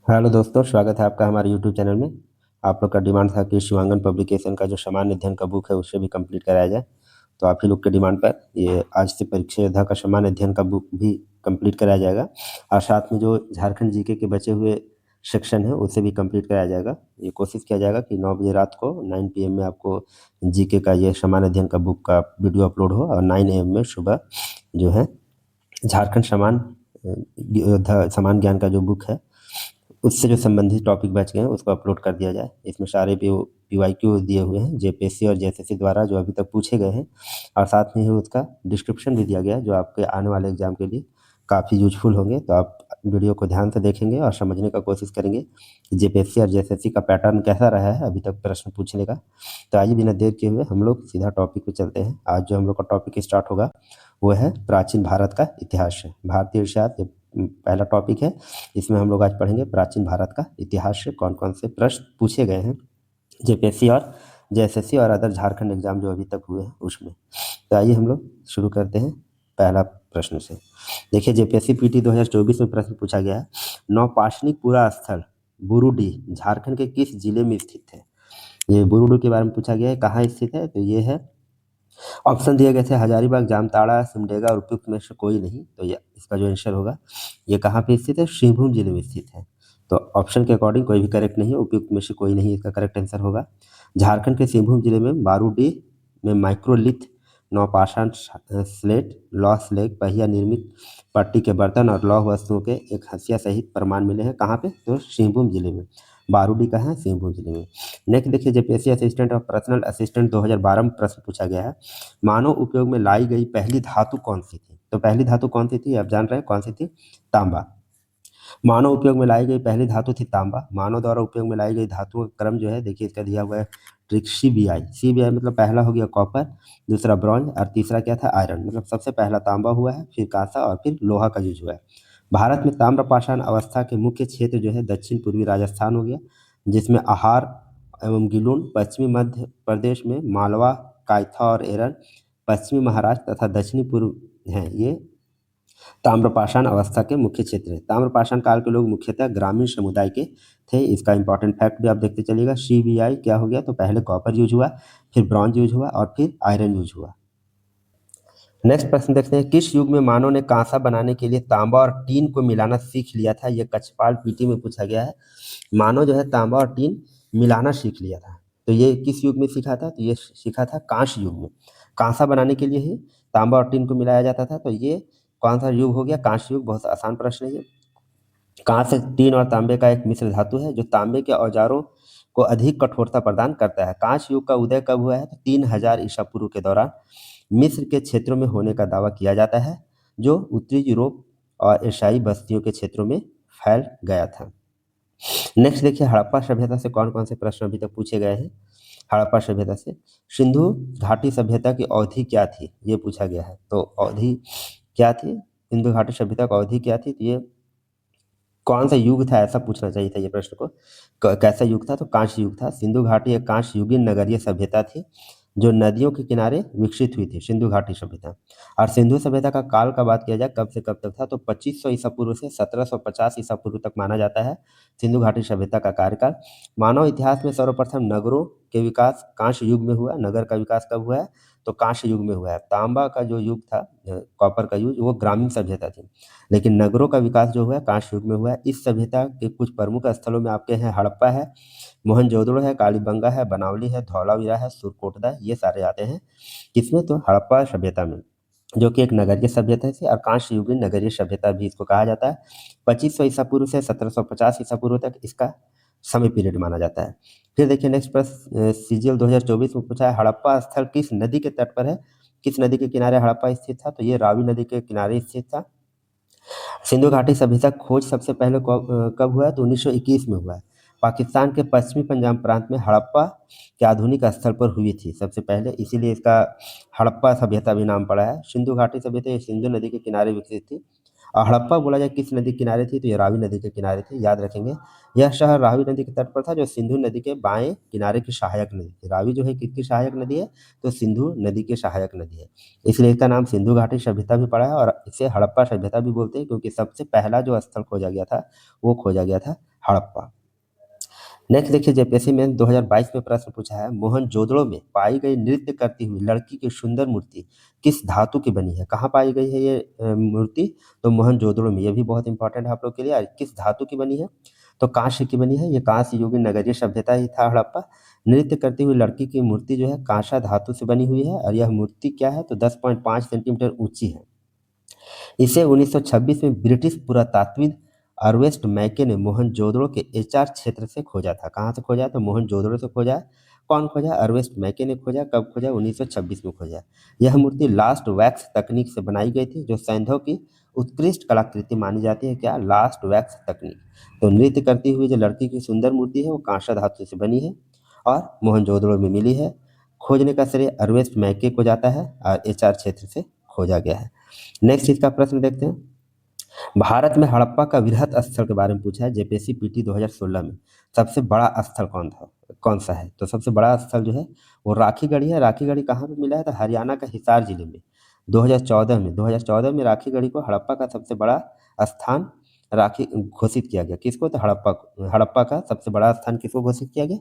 Hello दोस्तों, स्वागत है आपका हमारे यूट्यूब चैनल में। आप लोग का डिमांड था कि शिवांगन पब्लिकेशन का जो सामान्य अध्ययन का बुक है उससे भी कंप्लीट कराया जाए। तो आप ही लोग के डिमांड पर ये आज से परीक्षा योद्धा का सामान्य अध्ययन का बुक भी कंप्लीट कराया जाएगा। और साथ में जो झारखंड जीके के बचे हुए सेक्शन है उसे भी कंप्लीट कराया जाएगा। ये कोशिश किया जाएगा कि 9 बजे रात को 9 PM में आपको जीके का ये सामान्य अध्ययन का बुक का वीडियो अपलोड हो और 9 AM में सुबह जो है झारखंड योद्धा समान ज्ञान का जो बुक है उससे जो संबंधित टॉपिक बच गए हैं उसको अपलोड कर दिया जाए। इसमें सारे PYQ दिए हुए हैं जेपीएससी और जेएसएससी द्वारा जो अभी तक पूछे गए हैं, और साथ में ही उसका डिस्क्रिप्शन भी दिया गया है जो आपके आने वाले एग्जाम के लिए काफ़ी यूजफुल होंगे। तो आप वीडियो को ध्यान से देखेंगे और समझने का कोशिश करेंगे कि जेपीएससी और जेएसएससी का पैटर्न कैसा रहा है अभी तक प्रश्न पूछने का। तो आइए बिना देर किए हुए हम लोग सीधा टॉपिक पे चलते हैं। आज जो हम लोग का टॉपिक स्टार्ट होगा वो है प्राचीन भारत का इतिहास। भारतीय इतिहास पहला टॉपिक है। इसमें हम लोग आज पढ़ेंगे प्राचीन भारत का इतिहास से कौन कौन से प्रश्न पूछे गए हैं जेपीएससी और जेएसएससी और अदर झारखंड एग्जाम जो अभी तक हुए हैं उसमें। तो आइए हम लोग शुरू करते हैं पहला प्रश्न से। देखिए, जेपीएससी पीटी 2024 में प्रश्न पूछा गया है, नौपाषाणिक पुरा स्थल बुरुडीह झारखंड के किस जिले में स्थित है। ये बुरुडीह के बारे में पूछा गया है, कहाँ स्थित है। तो ये है, ऑप्शन दिए गए थे हजारीबाग, जामताड़ा, सिमडेगा और उपयुक्त में से कोई नहीं। तो ये इसका जो आंसर होगा ये कहाँ पे स्थित है, सिंहभूम जिले में स्थित है। तो ऑप्शन के अकॉर्डिंग कोई भी करेक्ट नहीं है, उपयुक्त में से कोई नहीं इसका करेक्ट आंसर होगा। झारखंड के सिंहभूम जिले में बारूडीह में माइक्रोलिथ नौपाषाण स्लेट, लौह स्लेट, पहिया निर्मित पट्टी के बर्तन और लौह वस्तुओं के एक हंसिया सहित प्रमाण मिले हैं। कहाँ पे, तो सिंहभूम जिले में। बारूडी कहाँ है, सिंहभूम जिले में। नेक्स्ट देखिए, जेपीएससी असिस्टेंट और पर्सनल असिस्टेंट 2012 में प्रश्न पूछा गया है, मानव उपयोग में लाई गई पहली धातु कौन सी थी। तो पहली धातु कौन सी थी, आप जान रहे हैं कौन सी थी, तांबा। मानव उपयोग में लाई गई पहली धातु थी तांबा। मानव द्वारा उपयोग में लाई गई धातुओं का क्रम जो है, देखिए इसका दिया हुआ है ट्रिक CBI मतलब पहला हो गया कॉपर, दूसरा ब्रॉन्ज और तीसरा क्या था, आयरन। मतलब सबसे पहला तांबा हुआ है, फिर कांसा और फिर लोहा का यूज हुआ है। भारत में ताम्रपाषाण अवस्था के मुख्य क्षेत्र जो है दक्षिण पूर्वी राजस्थान हो गया, जिसमें आहार एवं गिलुन, पश्चिमी मध्य प्रदेश में मालवा, कायथा और एरन, पश्चिमी महाराष्ट्र तथा दक्षिणी पूर्व हैं ये ताम्रपाषाण अवस्था के मुख्य क्षेत्र है। ताम्रपाषाण काल के लोग मुख्यतः ग्रामीण समुदाय के थे। इसका इंपॉर्टेंट फैक्ट भी आप देखते चलिएगा। CBI क्या हो गया, तो पहले कॉपर यूज हुआ, फिर ब्रॉन्ज यूज हुआ और फिर आयरन यूज हुआ। नेक्स्ट प्रश्न देखते हैं, किस युग में मानव ने कांसा बनाने के लिए तांबा और टीन को मिलाना सीख लिया था। यह कक्षपाल पीटी में पूछा गया है। मानव जो है तांबा और टीन मिलाना सीख लिया था। तो ये किस युग में सीखा था, तो ये सीखा था कांस्य युग में। कांसा बनाने के लिए ही तांबा और टीन को मिलाया जाता था। तो ये कौन सा युग हो गया, कांस्य युग। बहुत आसान प्रश्न है ये। कांस्य टीन और तांबे का एक मिश्र धातु है जो तांबे के औजारों को अधिक कठोरता प्रदान करता है। कांस्य युग का उदय कब हुआ है, तो 3000 ईसा पूर्व के दौरान मिस्र के क्षेत्रों में होने का दावा किया जाता है, जो उत्तरी यूरोप और एशियाई बस्तियों के क्षेत्रों में फैल गया था। नेक्स्ट देखिए, हड़प्पा सभ्यता से कौन कौन से प्रश्न अभी तक पूछे गए हैं। हड़प्पा सभ्यता से सिंधु घाटी सभ्यता की अवधि क्या थी, ये पूछा गया है। तो अवधि क्या थी, सिंधु घाटी सभ्यता की अवधि क्या थी, तो ये कौन सा युग था, ऐसा पूछना चाहिए था ये प्रश्न को। कैसा युग था, तो कांस्य युग था। सिंधु घाटी एक कांस्य युगीन नगरीय सभ्यता थी जो नदियों के किनारे विकसित हुई थी, सिंधु घाटी सभ्यता। और सिंधु सभ्यता का काल का बात किया जाए कब से कब तक था, तो 2500 ईसा पूर्व से 1750 ईसा पूर्व तक माना जाता है सिंधु घाटी सभ्यता का कार्यकाल। मानव इतिहास में सर्वप्रथम नगरों के विकास कांस्य युग में हुआ। नगर का विकास कब हुआ है, तो कांस्य युग में हुआ है। तांबा का जो युग था, कॉपर का युग, वो ग्रामीण सभ्यता थी, लेकिन नगरों का विकास जो हुआ है कांस्य युग में हुआ है। इस सभ्यता के कुछ प्रमुख स्थलों में आपके हैं हड़प्पा है, मोहनजोदड़ो है, कालीबंगा है, बनावली है, धौलावीरा है, सुरकोटदा है। ये सारे आते हैं किसमें, तो हड़प्पा सभ्यता में, जो कि एक नगरीय सभ्यता थी और कांस्य युगीन नगरीय सभ्यता भी इसको कहा जाता है। 2500 ईसा पूर्व से 1750 ईसा पूर्व तक इसका समय पीरियड माना जाता है। फिर देखिए नेक्स्ट प्रश्न, CGL 2024 में पूछा है, हड़प्पा स्थल किस नदी के तट पर है। किस नदी के किनारे हड़प्पा स्थित था, तो ये रावी नदी के किनारे स्थित था। सिंधु घाटी सभ्यता खोज सबसे पहले कब हुआ है, तो 1921 में हुआ है। पाकिस्तान के पश्चिमी पंजाब प्रांत में हड़प्पा के आधुनिक स्थल पर हुई थी सबसे पहले, इसीलिए इसका हड़प्पा सभ्यता भी नाम पड़ा है। सिंधु घाटी सभ्यता ये सिंधु नदी के किनारे विकसित थी और हड़प्पा बोला जाए किस नदी के किनारे थी, तो ये रावी नदी के किनारे थे, याद रखेंगे। यह शहर रावी नदी के तट पर था, जो सिंधु नदी के बाएं किनारे की सहायक नदी थी। रावी जो है किसकी सहायक नदी है, तो सिंधु नदी की सहायक नदी है, इसलिए इसका नाम सिंधु घाटी सभ्यता भी पड़ा है और इसे हड़प्पा सभ्यता भी बोलते हैं, क्योंकि सबसे पहला जो स्थल खोजा गया था वो खोजा गया था हड़प्पा। नेक्स्ट देखिए, जेपीएससी में 2022 में प्रश्न पूछा है, मोहनजोदड़ो में पाई गई नृत्य करती हुई लड़की की सुंदर मूर्ति किस धातु की बनी है। कहाँ पाई गई है ये मूर्ति, तो मोहनजोदड़ो में। ये भी बहुत इंपॉर्टेंट है आप लोग के लिए। किस धातु की बनी है, तो कांस्य की बनी है। ये कांस्य युगीन नगरीय सभ्यता ही था हड़प्पा। नृत्य करती हुई लड़की की मूर्ति जो है कांसा धातु से बनी हुई है, और यह मूर्ति क्या है, तो 10.5 सेंटीमीटर ऊंची है। इसे 1926 में ब्रिटिश पुरातात्विद अर्वेस्ट मैके ने मोहनजोदड़ो के एचआर क्षेत्र से खोजा था। कहाँ से खोजा, तो मोहनजोदड़ो से खोजा। कौन खोजा, अर्वेस्ट मैके ने खोजा। कब खोजा, 1926 में खोजा। यह मूर्ति लास्ट वैक्स तकनीक से बनाई गई थी, जो सैंधव की उत्कृष्ट कलाकृति मानी जाती है। क्या, लास्ट वैक्स तकनीक। तो नृत्य करती हुई जो लड़की की सुंदर मूर्ति है वो कांसा धातु से बनी है और मोहनजोदड़ो में मिली है। खोजने का श्रेय अर्वेस्ट मैके को जाता है और एचआर क्षेत्र से खोजा गया है। नेक्स्ट इसका प्रश्न देखते हैं। भारत में हड़प्पा का वृहत स्थल के बारे में पूछा है जेपीएससी पीटी 2016 में। सबसे बड़ा स्थल कौन सा है, तो सबसे बड़ा स्थल जो है वो राखीगढ़ी है। राखीगढ़ी कहाँ पे मिला है, तो हरियाणा का हिसार जिले में। 2014 में राखीगढ़ी को हड़प्पा का सबसे बड़ा स्थान राखी घोषित किया गया। किसको, तो हड़प्पा को। हड़प्पा का सबसे बड़ा स्थान किसको घोषित किया गया,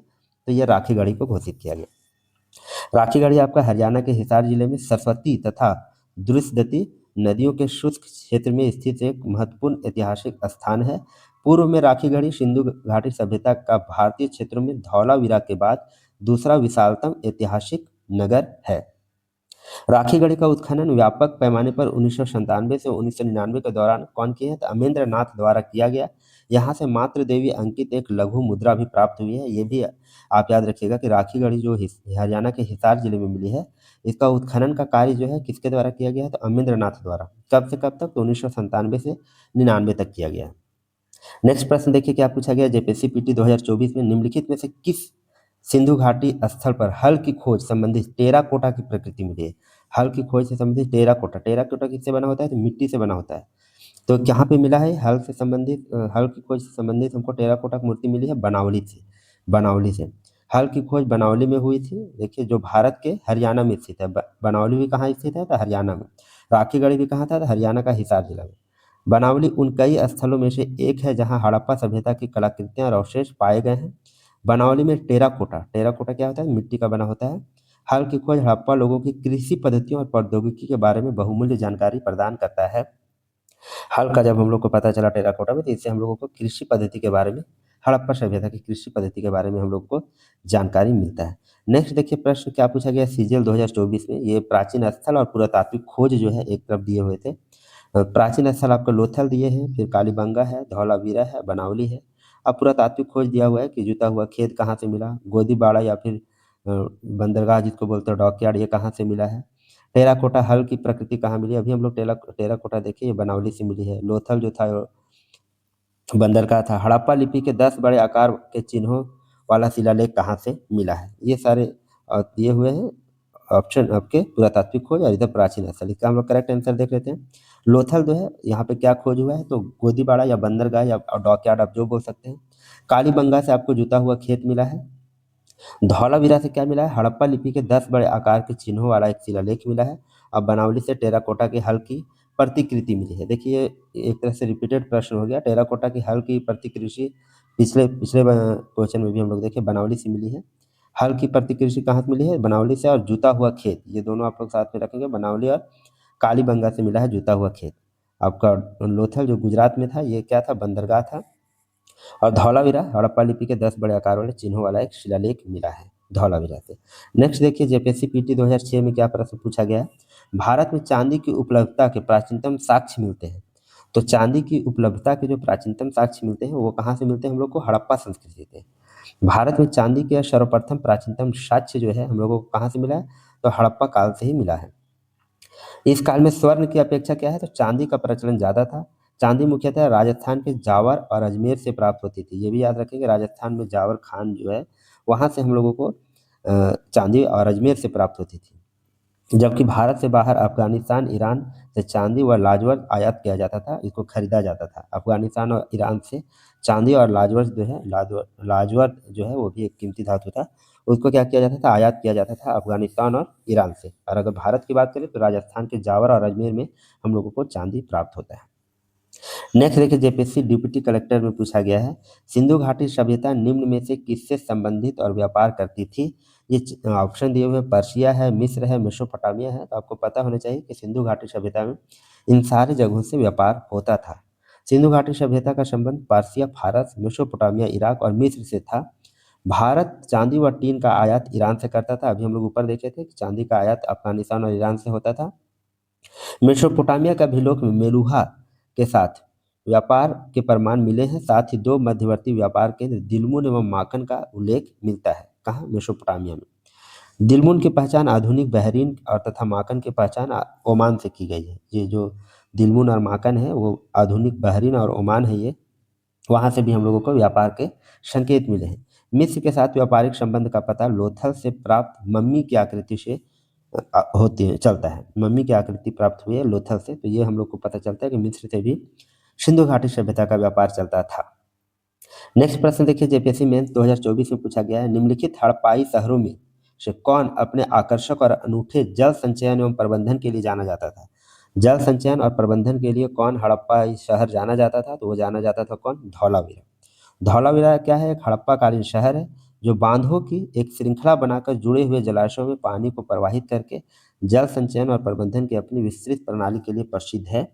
तो ये राखीगढ़ी को घोषित किया गया। राखीगढ़ी आपका हरियाणा के हिसार जिले में सरस्वती तथा द्रुस्दती नदियों के शुष्क क्षेत्र में स्थित एक महत्वपूर्ण ऐतिहासिक स्थान है। पूर्व में राखीगढ़ी सिंधु घाटी सभ्यता का भारतीय क्षेत्रों में धौलावीरा के बाद दूसरा विशालतम ऐतिहासिक नगर है। राखीगढ़ी का उत्खनन व्यापक पैमाने पर 1997 से 1999 के दौरान कौन किए हैं, तो अमेंद्र नाथ द्वारा किया गया। यहाँ से मातृ देवी अंकित एक लघु मुद्रा भी प्राप्त हुई है। ये भी आप याद रखिएगा कि राखीगढ़ी जो हरियाणा के हिसार जिले में मिली है, इसका उत्खनन का कार्य जो है किसके द्वारा किया गया है, तो अमेंद्र नाथ द्वारा। कब से कब तक, तो 1997 से 99 तक किया गया। नेक्स्ट प्रश्न देखिए क्या पूछा गया जेपीएससी पीटी 2024 में। निम्नलिखित में से किस सिंधु घाटी स्थल पर हल की खोज संबंधित टेराकोटा की प्रकृति मिली है। हल की खोज से संबंधित टेराकोटा। टेराकोटा किससे बना होता है, तो मिट्टी से बना होता है। तो कहाँ पे मिला है, हल से संबंधित हल की खोज से संबंधित हमको टेराकोटा की मूर्ति मिली है बनावली से। बनावली से हल की खोज बनावली में हुई थी। देखिए जो भारत के हरियाणा में स्थित है। बनावली भी कहाँ स्थित है, तो हरियाणा में। राखीगढ़ी भी कहाँ था, तो हरियाणा का हिसार जिला में। बनावली उन कई स्थलों में से एक है जहाँ हड़प्पा सभ्यता की कलाकृतियां और अवशेष पाए गए हैं। बनावली में टेराकोटा। टेराकोटा क्या होता है, मिट्टी का बना होता है। हल की खोज हड़प्पा लोगों की कृषि पद्धतियों और प्रौद्योगिकी के बारे में बहुमूल्य जानकारी प्रदान करता है। हल का जब हम लोग को पता चला टेराकोटा में, तो इससे हम लोगों को कृषि पद्धति के बारे में, हड़प्पा सभ्यता की कृषि पद्धति के बारे में हम लोग को जानकारी मिलता है। नेक्स्ट देखिए प्रश्न क्या पूछा गया सीजीएल 2024 में। ये प्राचीन स्थल और पुरातात्विक खोज जो है एक तरफ दिए हुए थे। प्राचीन स्थल आपका लोथल दिए हैं, फिर कालीबंगा है, धौलावीरा है, बनावली है। अब पुरातात्विक खोज दिया हुआ है कि जुता हुआ खेत कहाँ से मिला, गोदीबाड़ा या फिर बंदरगाह जिसको बोलते हैं डॉकयार्ड, ये कहाँ से मिला है। टेराकोटा हल की प्रकृति कहाँ मिली, अभी हम लोग टेराकोटा देखिए ये बनावली से मिली है। लोथल जो था बंदरगाह था। हड़प्पा लिपि के 10 बड़े आकार के चिन्हों वाला शिलालेख कहाँ से मिला है। ये सारे दिए हुए हैं ऑप्शन आपके पुरातात्विक खोज और इधर प्राचीन स्थल। इसका हम लोग करेक्ट आंसर देख लेते हैं। लोथल जो है यहाँ पे क्या खोज हुआ है, तो गोदीबाड़ा या बंदरगाह या डॉकयार्ड आप जो बोल सकते हैं। कालीबंगा से आपको जुता हुआ खेत मिला है। धौलावीरा से क्या मिला है, हड़प्पा लिपि के 10 बड़े आकार के चिन्हों वाला एक शिलालेख मिला है। और बनावली से टेराकोटा के हल की प्रतिकृति मिली है। देखिए एक तरह से रिपीटेड प्रश्न हो गया। टेराकोटा की हल की प्रतिकृति पिछले पिछले क्वेश्चन में भी हम लोग देखे बनावली से मिली है। हल की प्रतिकृति कहाँ से मिली है, बनावली से। और जुता हुआ खेत, ये दोनों आप लोग साथ में रखेंगे। बनावली और कालीबंगा से मिला है जुता हुआ खेत। आपका लोथल जो गुजरात में था, ये क्या था, बंदरगाह था। और धौलावीरा हड़प्पा लिपि के 10 बड़े आकार वाले चिन्हों वाला एक शिलालेख मिला है धौलावीरा से। नेक्स्ट देखिए जेपीएससी पीटी 2006 में क्या प्रश्न पूछा गया है। भारत में चांदी की उपलब्धता के प्राचीनतम साक्ष्य मिलते हैं। तो चांदी की उपलब्धता के जो प्राचीनतम साक्ष्य मिलते हैं वो कहाँ से मिलते हैं, हम लोग को हड़प्पा संस्कृति से। भारत में चांदी के सर्वप्रथम प्राचीनतम साक्ष्य जो है हम लोगों को कहाँ से मिला है, तो हड़प्पा काल से ही मिला है। इस काल में स्वर्ण की अपेक्षा क्या है, तो चांदी का प्रचलन ज़्यादा था। चांदी मुख्यतः राजस्थान के जावर और अजमेर से प्राप्त होती थी। ये भी याद रखेंगे, राजस्थान में जावर खान जो है वहाँ से हम लोगों को चांदी और अजमेर से प्राप्त होती थी। जबकि भारत से बाहर अफगानिस्तान, ईरान से चांदी व लाजवत आयात किया जाता था, इसको खरीदा जाता था। अफगानिस्तान और ईरान से चांदी और लाजवत जो है लाजवत जो है वो भी एक कीमती धातु था, उसको क्या किया जाता था, आयात किया जाता था अफगानिस्तान और ईरान से। और अगर भारत की बात करें तो राजस्थान के जावर और अजमेर में हम लोगों को चांदी प्राप्त होता है। नेक्स्ट देखिए, जेपीएससी डिप्टी कलेक्टर में पूछा गया है, सिंधु घाटी सभ्यता निम्न में से किससे संबंधित और व्यापार करती थी। ये ऑप्शन दिए हुए पर्शिया है, मिस्र है, मेसोपोटामिया है। तो आपको पता होना चाहिए कि सिंधु घाटी सभ्यता में इन सारी जगहों से व्यापार होता था। सिंधु घाटी सभ्यता का संबंध पारसिया, फारस, मेसोपोटामिया, इराक और मिस्र से था। भारत चांदी व टीन का आयात ईरान से करता था। अभी हम लोग ऊपर देखे थे कि चांदी का आयात अफगानिस्तान और ईरान से होता था। मेसोपोटामिया का भीलोक में मेलुहा के साथ व्यापार के प्रमाण मिले हैं। साथ ही दो मध्यवर्ती व्यापार केंद्र दिलमुन एवं माकन का उल्लेख मिलता है। कहाँ? मेसोपोटामिया में। दिलमुन की पहचान आधुनिक बहरीन और तथा माकन की पहचान ओमान से की गई है। ये जो दिलमुन और माकन है वो आधुनिक बहरीन और ओमान है, ये वहाँ से भी हम लोगों को व्यापार के संकेत मिले हैं। मिस्र के साथ व्यापारिक संबंध का पता लोथल से प्राप्त मम्मी की आकृति से होती है, चलता है। मम्मी की आकृति प्राप्त हुई है लोथल से, तो ये हम लोग को पता चलता है कि मिस्र से भी सिंधु घाटी सभ्यता का व्यापार चलता था। नेक्स्ट प्रश्न देखिए, जेपीएससी मेंस 2024 में पूछा गया है, निम्नलिखित हड़प्पाई शहरों में से कौन अपने आकर्षक और अनूठे जल संचयन एवं प्रबंधन के लिए जाना जाता था। जल संचयन और प्रबंधन के लिए कौन हड़प्पा शहर जाना जाता था, तो वो जाना जाता था कौन? धौलावीरा। धौलावीरा क्या है? एक हड़प्पाकालीन शहर है जो बांधों की एक श्रृंखला बनाकर जुड़े हुए जलाशयों में पानी को प्रवाहित करके जल संचयन और प्रबंधन की अपनी विस्तृत प्रणाली के लिए प्रसिद्ध है।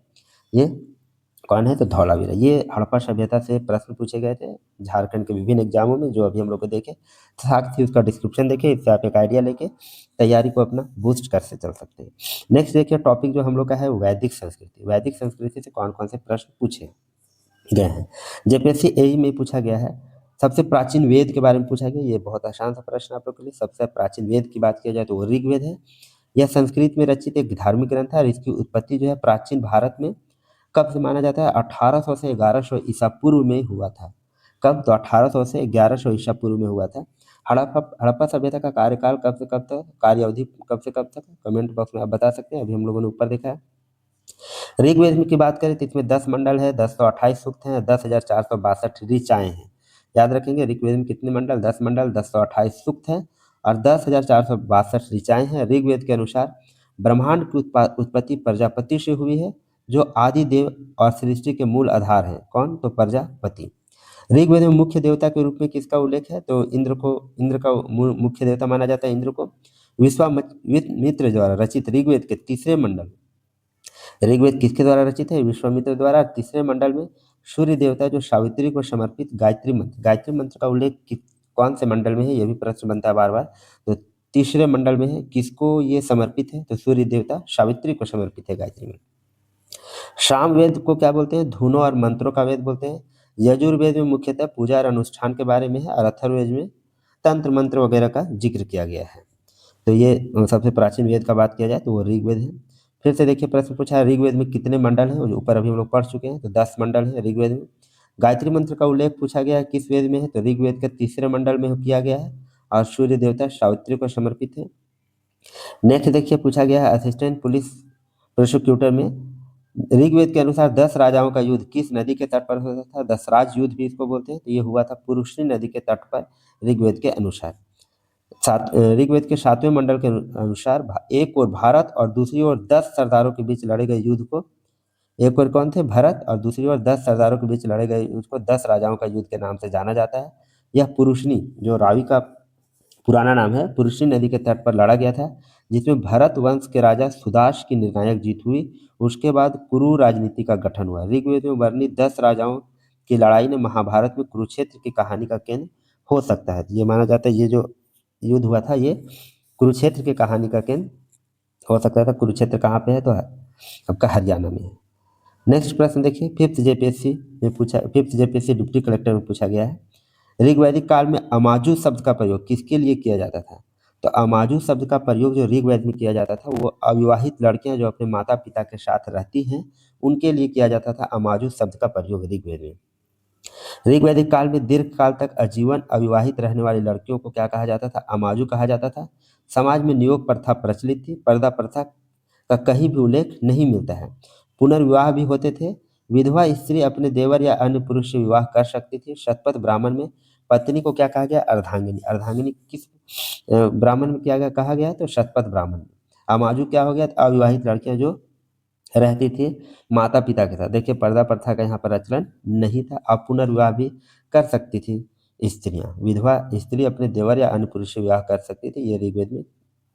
ये कौन है? तो धौलावीरा। ये हड़प्पा सभ्यता से प्रश्न पूछे गए थे झारखंड के विभिन्न एग्जामों में, जो अभी हम लोग को देखे, साथ ही उसका डिस्क्रिप्शन देखे, इससे आप एक आइडिया लेके तैयारी को अपना बूस्ट कर से चल सकते हैं। नेक्स्ट देखिए, टॉपिक जो हम लोग का है वैदिक संस्कृति। वैदिक संस्कृति से कौन कौन से प्रश्न पूछे गए हैं। जेपीएससी एई में पूछा गया है, सबसे प्राचीन वेद के बारे में पूछा गया। ये बहुत आसान सा प्रश्न आप लोग के लिए। सबसे प्राचीन वेद की बात किया जाए तो वो ऋग्वेद है। यह संस्कृत में रचित एक धार्मिक ग्रंथ है और इसकी उत्पत्ति जो है प्राचीन भारत में कब से माना जाता है? 1800 से 1100 ईसा पूर्व में हुआ था। कब? तो 1800 से 1100 ईसा पूर्व में हुआ था। हड़प्पा सभ्यता का कार्यकाल कब से कब तक, कार्य अवधि कब से कब तक? कमेंट बॉक्स में आप बता सकते हैं। अभी हम लोगों ने ऊपर देखा है। ऋग्वेद में की बात करें तो इसमें 10 मंडल है, 1028 सूक्त हैं, 10,462 ऋचाएँ हैं। याद रखेंगे, ऋग्वेद में कितने मंडल? 10 मंडल, 1028 सूक्त हैं और 10,462 ऋचाएँ हैं। ऋग्वेद के अनुसार ब्रह्मांड की उत्पत्ति प्रजापति से हुई है, जो आदि देव और सृष्टि के मूल आधार हैं। कौन? तो प्रजापति। ऋग्वेद में मुख्य देवता के रूप में किसका उल्लेख है? तो इंद्र का मुख्य देवता माना जाता है, इंद्र को। विश्वामित्र द्वारा रचित ऋग्वेद के तीसरे मंडल, ऋग्वेद किसके द्वारा रचित है? विश्वामित्र द्वारा। तीसरे मंडल में सूर्य देवता जो सावित्री को समर्पित गायत्री मंत्र का उल्लेख कौन से मंडल में है? ये भी प्रश्न बनता है बार बार। तो तीसरे मंडल में है। किसको ये समर्पित है? तो सूर्य देवता सावित्री को समर्पित है गायत्री मंत्र। सामवेद को क्या बोलते हैं? धुनों और मंत्रों का वेद बोलते हैं। यजुर्वेद में मुख्यतः पूजा और अनुष्ठान के बारे में है और अथर्ववेद में तंत्र मंत्र वगैरह का जिक्र किया गया है। तो ये सबसे प्राचीन वेद का बात किया जाए तो वो ऋग्वेद है। फिर से देखिए, प्रश्न पूछा है ऋग्वेद में कितने मंडल हैं? जो ऊपर अभी हम लोग पढ़ चुके हैं, तो 10 मंडल है ऋग्वेद में। गायत्री मंत्र का उल्लेख पूछा गया है किस वेद में है? तो ऋग्वेद के तीसरे मंडल में किया गया है और सूर्य देवता सावित्री को समर्पित है। नेक्स्ट देखिए, पूछा गया है असिस्टेंट पुलिस प्रोसिक्यूटर में ऋग्वेद के अनुसार 10 राजाओं का युद्ध किस नदी के तट पर होता था? दसराज युद्ध भी इसको बोलते हैं। तो ये हुआ था पुरुषनी नदी के तट पर ऋग्वेद के अनुसार। ऋग्वेद के 7वें मंडल के अनुसार एक ओर भारत और दूसरी ओर 10 सरदारों के बीच लड़े गए युद्ध को, एक ओर कौन थे? भरत, और दूसरी ओर 10 सरदारों के बीच लड़े गए युद्ध को 10 राजाओं का युद्ध के नाम से जाना जाता है। यह पुरुषनी, जो रावी का पुराना नाम है, पुरुषनी नदी के तट पर लड़ा गया था, जिसमें भरत वंश के राजा सुदाश की निर्णायक जीत हुई। उसके बाद कुरु राजनीति का गठन हुआ। ऋग्वेद में वर्णित 10 राजाओं की लड़ाई ने महाभारत में कुरुक्षेत्र की कहानी का केंद्र हो सकता है। ये माना जाता है ये जो युद्ध हुआ था ये कुरुक्षेत्र की कहानी का केंद्र हो सकता था। कुरुक्षेत्र कहाँ पे है? तो आपका हरियाणा में है। नेक्स्ट प्रश्न देखिए, फिफ्थ जेपीएससी डिप्टी कलेक्टर में पूछा गया है, ऋग्वैदिक काल में अमाजु शब्द का प्रयोग किसके लिए किया जाता था? तो अमाजु शब्द का प्रयोग जो ऋग्वेद में किया जाता था वो अविवाहित लड़कियां जो अपने माता पिता के साथ रहती हैं उनके लिए किया जाता था अमाजु शब्द का प्रयोग ऋग्वेद में। ऋग्वैदिक काल में दीर्घ काल तक आजीवन अविवाहित रहने वाली लड़कियों को क्या कहा जाता था? अमाजु कहा जाता था। समाज में नियोग प्रथा प्रचलित थी। पर्दा प्रथा का कहीं भी उल्लेख नहीं मिलता है। पुनर्विवाह भी होते थे। विधवा स्त्री अपने देवर या अन्य पुरुष से विवाह कर सकती थी। शतपथ ब्राह्मण में पत्नी को क्या कहा गया? अर्धांगिनी। अर्धांगिनी किस ब्राह्मण में क्या गया कहा गया है? तो शतपथ ब्राह्मण में। अमाजु क्या हो गया? तो अविवाहित लड़कियां जो रहती थी माता पिता के साथ। देखिए पर्दा प्रथा का यहाँ पर आचरण नहीं था। अब पुनर्विवाह भी कर सकती थी स्त्रियां। विधवा स्त्री अपने देवर या अन्य पुरुष से विवाह कर सकती थी। ये ऋग्वेद में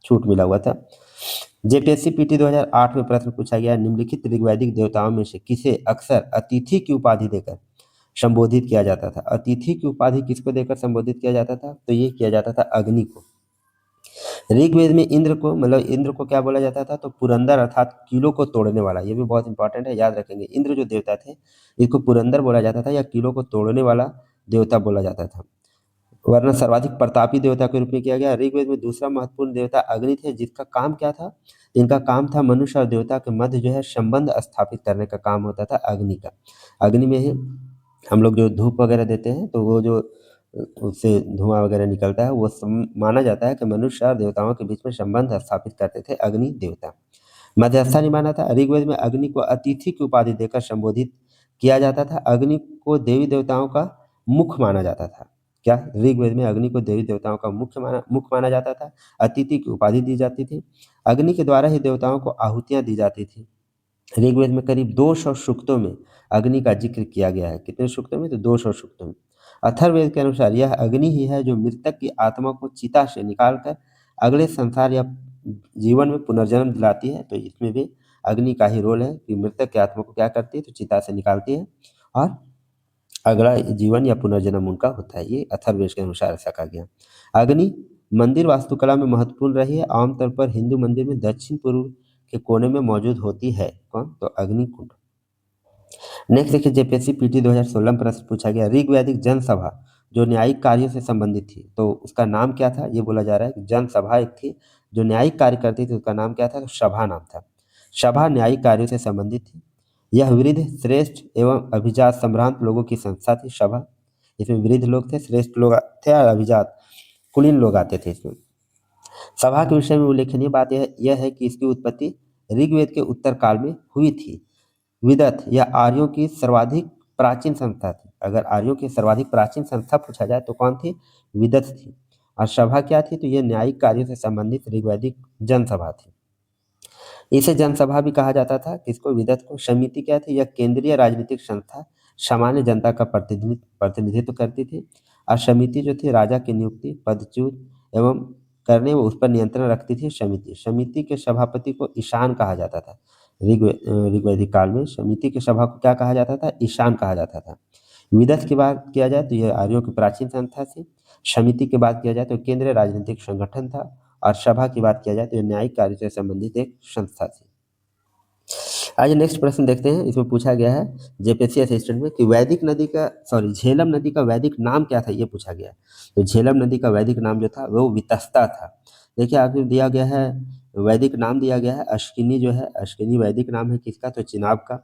छूट मिला हुआ था। जेपीएससी पीटी 2008 में प्रश्न पूछा गया, निम्नलिखित ऋग्वैदिक देवताओं में से किसे अक्सर अतिथि की उपाधि देकर संबोधित किया जाता था? अतिथि की उपाधि किसको देकर संबोधित किया जाता था? तो ये किया जाता था अग्नि को। ऋग्वेद में इंद्र को इंद्र को क्या बोला जाता था? तो पुरंदर अर्थात किलों को तोड़ने वाला। ये भी बहुत इंपॉर्टेंट है, याद रखेंगे। इंद्र जो देवता थे इसको पुरंदर बोला जाता था या किलों को तोड़ने वाला देवता बोला जाता था। वरना सर्वाधिक प्रतापी देवता के रूप में किया गया। ऋग्वेद में दूसरा महत्वपूर्ण देवता अग्नि थे, जिसका काम क्या था? इनका काम था मनुष्य और देवता के मध्य जो है संबंध स्थापित करने का काम होता था अग्नि का। अग्नि में ही हम लोग जो धूप वगैरह देते हैं तो वो जो उससे धुआं वगैरह निकलता है वो माना जाता है कि मनुष्य और देवताओं के बीच में संबंध स्थापित करते थे अग्नि देवता। मध्यस्थता नहीं माना था। ऋग्वेद में अग्नि को अतिथि की उपाधि देकर संबोधित किया जाता था। अग्नि को देवी देवताओं का मुख माना जाता था। क्या? ऋग्वेद में अग्नि को देवी देवताओं का मुख माना जाता था। अतिथि की उपाधि दी जाती थी। अग्नि के द्वारा ही देवताओं को आहुतियां दी जाती थी। ऋग्वेद में करीब 200 सूक्तों में अग्नि का जिक्र किया गया है। कितने सूक्तों में? तो 200 सूक्तों में। अथर्ववेद के अनुसार यह अग्नि ही है जो मृतक की आत्मा को चिता से निकालकर अगले संसार या जीवन में पुनर्जन्म दिलाती है। तो इसमें भी अग्नि का ही रोल है कि मृतक की आत्मा को क्या करती है? तो चिता से निकालती है और अगला जीवन या पुनर्जन्म उनका होता है। ये अथर्ववेद के अनुसार ऐसा कहा गया। अग्नि मंदिर वास्तुकला में महत्वपूर्ण रही है। आमतौर पर हिंदू मंदिर में दक्षिण पूर्व के कोने में मौजूद होती है। कौन? तो अग्नि कुंड। नेक्स्ट देखिए, जेपीएससी पीटी 2016 में प्रश्न पूछा गया, ऋग्वैदिक जनसभा जो न्यायिक कार्यों से संबंधित थी तो उसका नाम क्या था? ये बोला जा रहा है कि जनसभा एक थी जो न्यायिक कार्य करती थी, उसका नाम क्या था? तो सभा नाम था। सभा न्यायिक कार्यों से संबंधित थी। यह वृद्ध, श्रेष्ठ एवं अभिजात संभ्रांत लोगों की संस्था थी सभा। इसमें वृद्ध लोग थे, श्रेष्ठ लोग थे और अभिजात कुलीन लोग आते थे इसमें। सभा के विषय में उल्लेखनीय बात यह है कि इसकी उत्पत्ति ऋग्वेद के उत्तर काल में हुई थी। विदत यह आर्यों की सर्वाधिक प्राचीन संस्था थी। अगर आर्यों की सर्वाधिक प्राचीन संस्था पूछा जाए तो कौन थी? विदत थी। और सभा क्या थी? तो यह न्यायिक कार्यों से संबंधित ऋग्वैदिक जनसभा थी। इसे जनसभा भी कहा जाता था। किसको? विदत को। समिति क्या थी? यह केंद्रीय राजनीतिक संस्था सामान्य जनता का प्रतिनिधित्व करती थी। और समिति जो थी राजा की नियुक्ति, पदच्युत एवं करने व उस पर नियंत्रण रखती थी समिति। समिति के सभापति को ईशान कहा जाता था। ऋग्वैदिक काल में समिति के सभा को क्या कहा जाता था? ईशान कहा जाता था। विदत की बात किया जाए तो यह आर्यों की प्राचीन संस्था थी। समिति की बात किया जाए तो केंद्रीय राजनीतिक संगठन था। और सभा की बात किया जाए तो यह न्यायिक कार्य से संबंधित एक संस्था थी। आइए नेक्स्ट प्रश्न देखते हैं। इसमें पूछा गया है जेपीएससी असिस्टेंट में कि झेलम नदी का वैदिक नाम क्या था? ये पूछा गया। तो झेलम नदी का वैदिक नाम जो था वो वितस्ता था। देखिए आपको दिया गया है वैदिक नाम दिया गया है। अश्किनी जो है, अश्किनी वैदिक नाम है किसका? तो चिनाब का।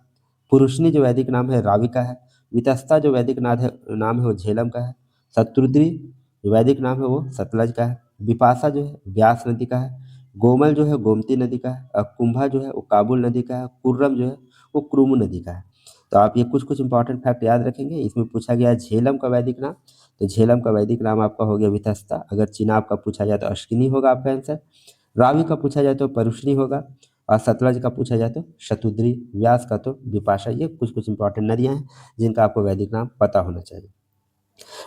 पुरुषनी जो वैदिक नाम है रावि का है। वितस्ता जो वैदिक नाम है वो झेलम का है। शत्रुद्री जो वैदिक नाम है वो सतलज का है। विपाशा जो है व्यास नदी का है। गोमल जो है गोमती नदी का है। और कुंभा जो है वो काबुल नदी का है। कुर्रम जो है वो क्रुमु नदी का है। तो आप ये कुछ कुछ इंपॉर्टेंट फैक्ट याद रखेंगे। इसमें पूछा गया है झेलम का वैदिक नाम। तो झेलम का वैदिक नाम आपका हो गया वितस्ता। अगर चिनाब का पूछा जाए तो अश्किनी होगा आपका आंसर। रावि का पूछा जाए तो परुष्णी होगा। और सतलज का पूछा जाए तो शतुद्री। व्यास का तो विपाशा। ये कुछ कुछ इंपॉर्टेंट नदियाँ हैं जिनका आपको वैदिक नाम पता होना चाहिए।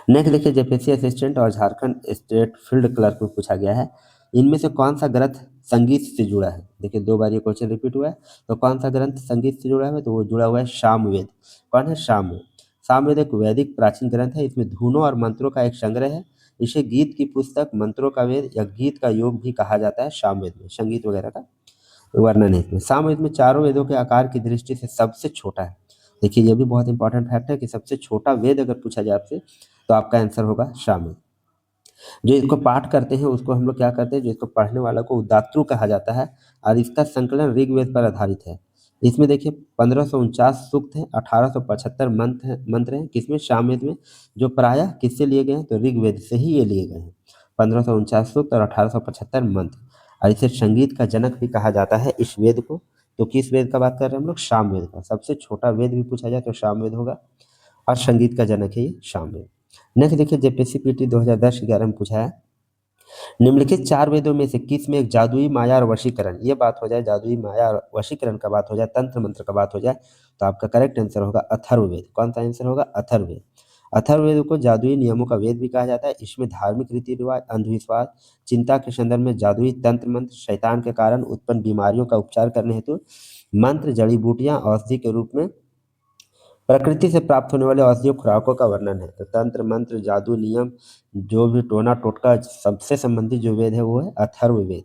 नेक्स्ट देखिए, जेपीएससी असिस्टेंट और झारखंड स्टेट फील्ड क्लर्क में पूछा गया है, इनमें से कौन सा ग्रंथ संगीत से जुड़ा है? देखिए 2 बार ये क्वेश्चन रिपीट हुआ है। तो कौन सा ग्रंथ संगीत से जुड़ा है? तो वो जुड़ा हुआ है सामवेद। कौन है? सामवेद। सामवेद एक वैदिक प्राचीन ग्रंथ है। इसमें धुनों और मंत्रों का एक संग्रह है। इसे गीत की पुस्तक, मंत्रों का वेद या गीत का योग भी कहा जाता है। सामवेद में संगीत वगैरह का वर्णन है। इसमें सामवेद में चारों वेदों के आकार की दृष्टि से सबसे छोटा है। देखिए ये भी बहुत इंपॉर्टेंट फैक्ट है कि सबसे छोटा वेद अगर पूछा जाए आपसे तो आपका आंसर होगा सामवेद। जो इसको पाठ करते हैं उसको हम लोग क्या करते हैं? जो इसको पढ़ने वाला को उदात्रु कहा जाता है। और इसका संकलन ऋग्वेद पर आधारित है। इसमें देखिए 1549 सूक्त हैं, 1875 मंत्र हैं। किसमें? सामवेद में। जो प्रायः किससे लिए गए हैं? तो ऋग्वेद से ही ये लिए गए हैं। 1549 सूक्त और 1875 मंत्र। और इसे संगीत का जनक भी कहा जाता है इस वेद को। तो किस वेद का बात कर रहे हैं हम लोग? साम वेद का। सबसे छोटा वेद भी पूछा जाए तो साम वेद होगा, और संगीत का जनक है ये साम वेद। नेक्स्ट देखिए, जेपीएससी पीटी 2010-11 में पूछा है, निम्नलिखित 4 वेदों में से किस में एक जादुई माया और वशीकरण, ये बात हो जाए, जादुई माया और वशीकरण का बात हो जाए, तंत्र मंत्र का बात हो जाए, तो आपका करेक्ट आंसर होगा अथर्ववेद। कौन सा आंसर होगा? अथर्ववेद। अथर्ववेद को जादुई नियमों का वेद भी कहा जाता है। इसमें धार्मिक रीति रिवाज, अंधविश्वास, चिंता के संदर्भ में जादुई तंत्र मंत्र, शैतान के कारण उत्पन्न बीमारियों का उपचार करने हेतु मंत्र, जड़ी बूटियां, औषधि के रूप में प्रकृति से प्राप्त होने वाले औषधीय खुराकों का वर्णन है। तो तंत्र मंत्र, जादू, नियम, जो भी टोना टोटका सबसे संबंधित जो वेद है वो है अथर्ववेद।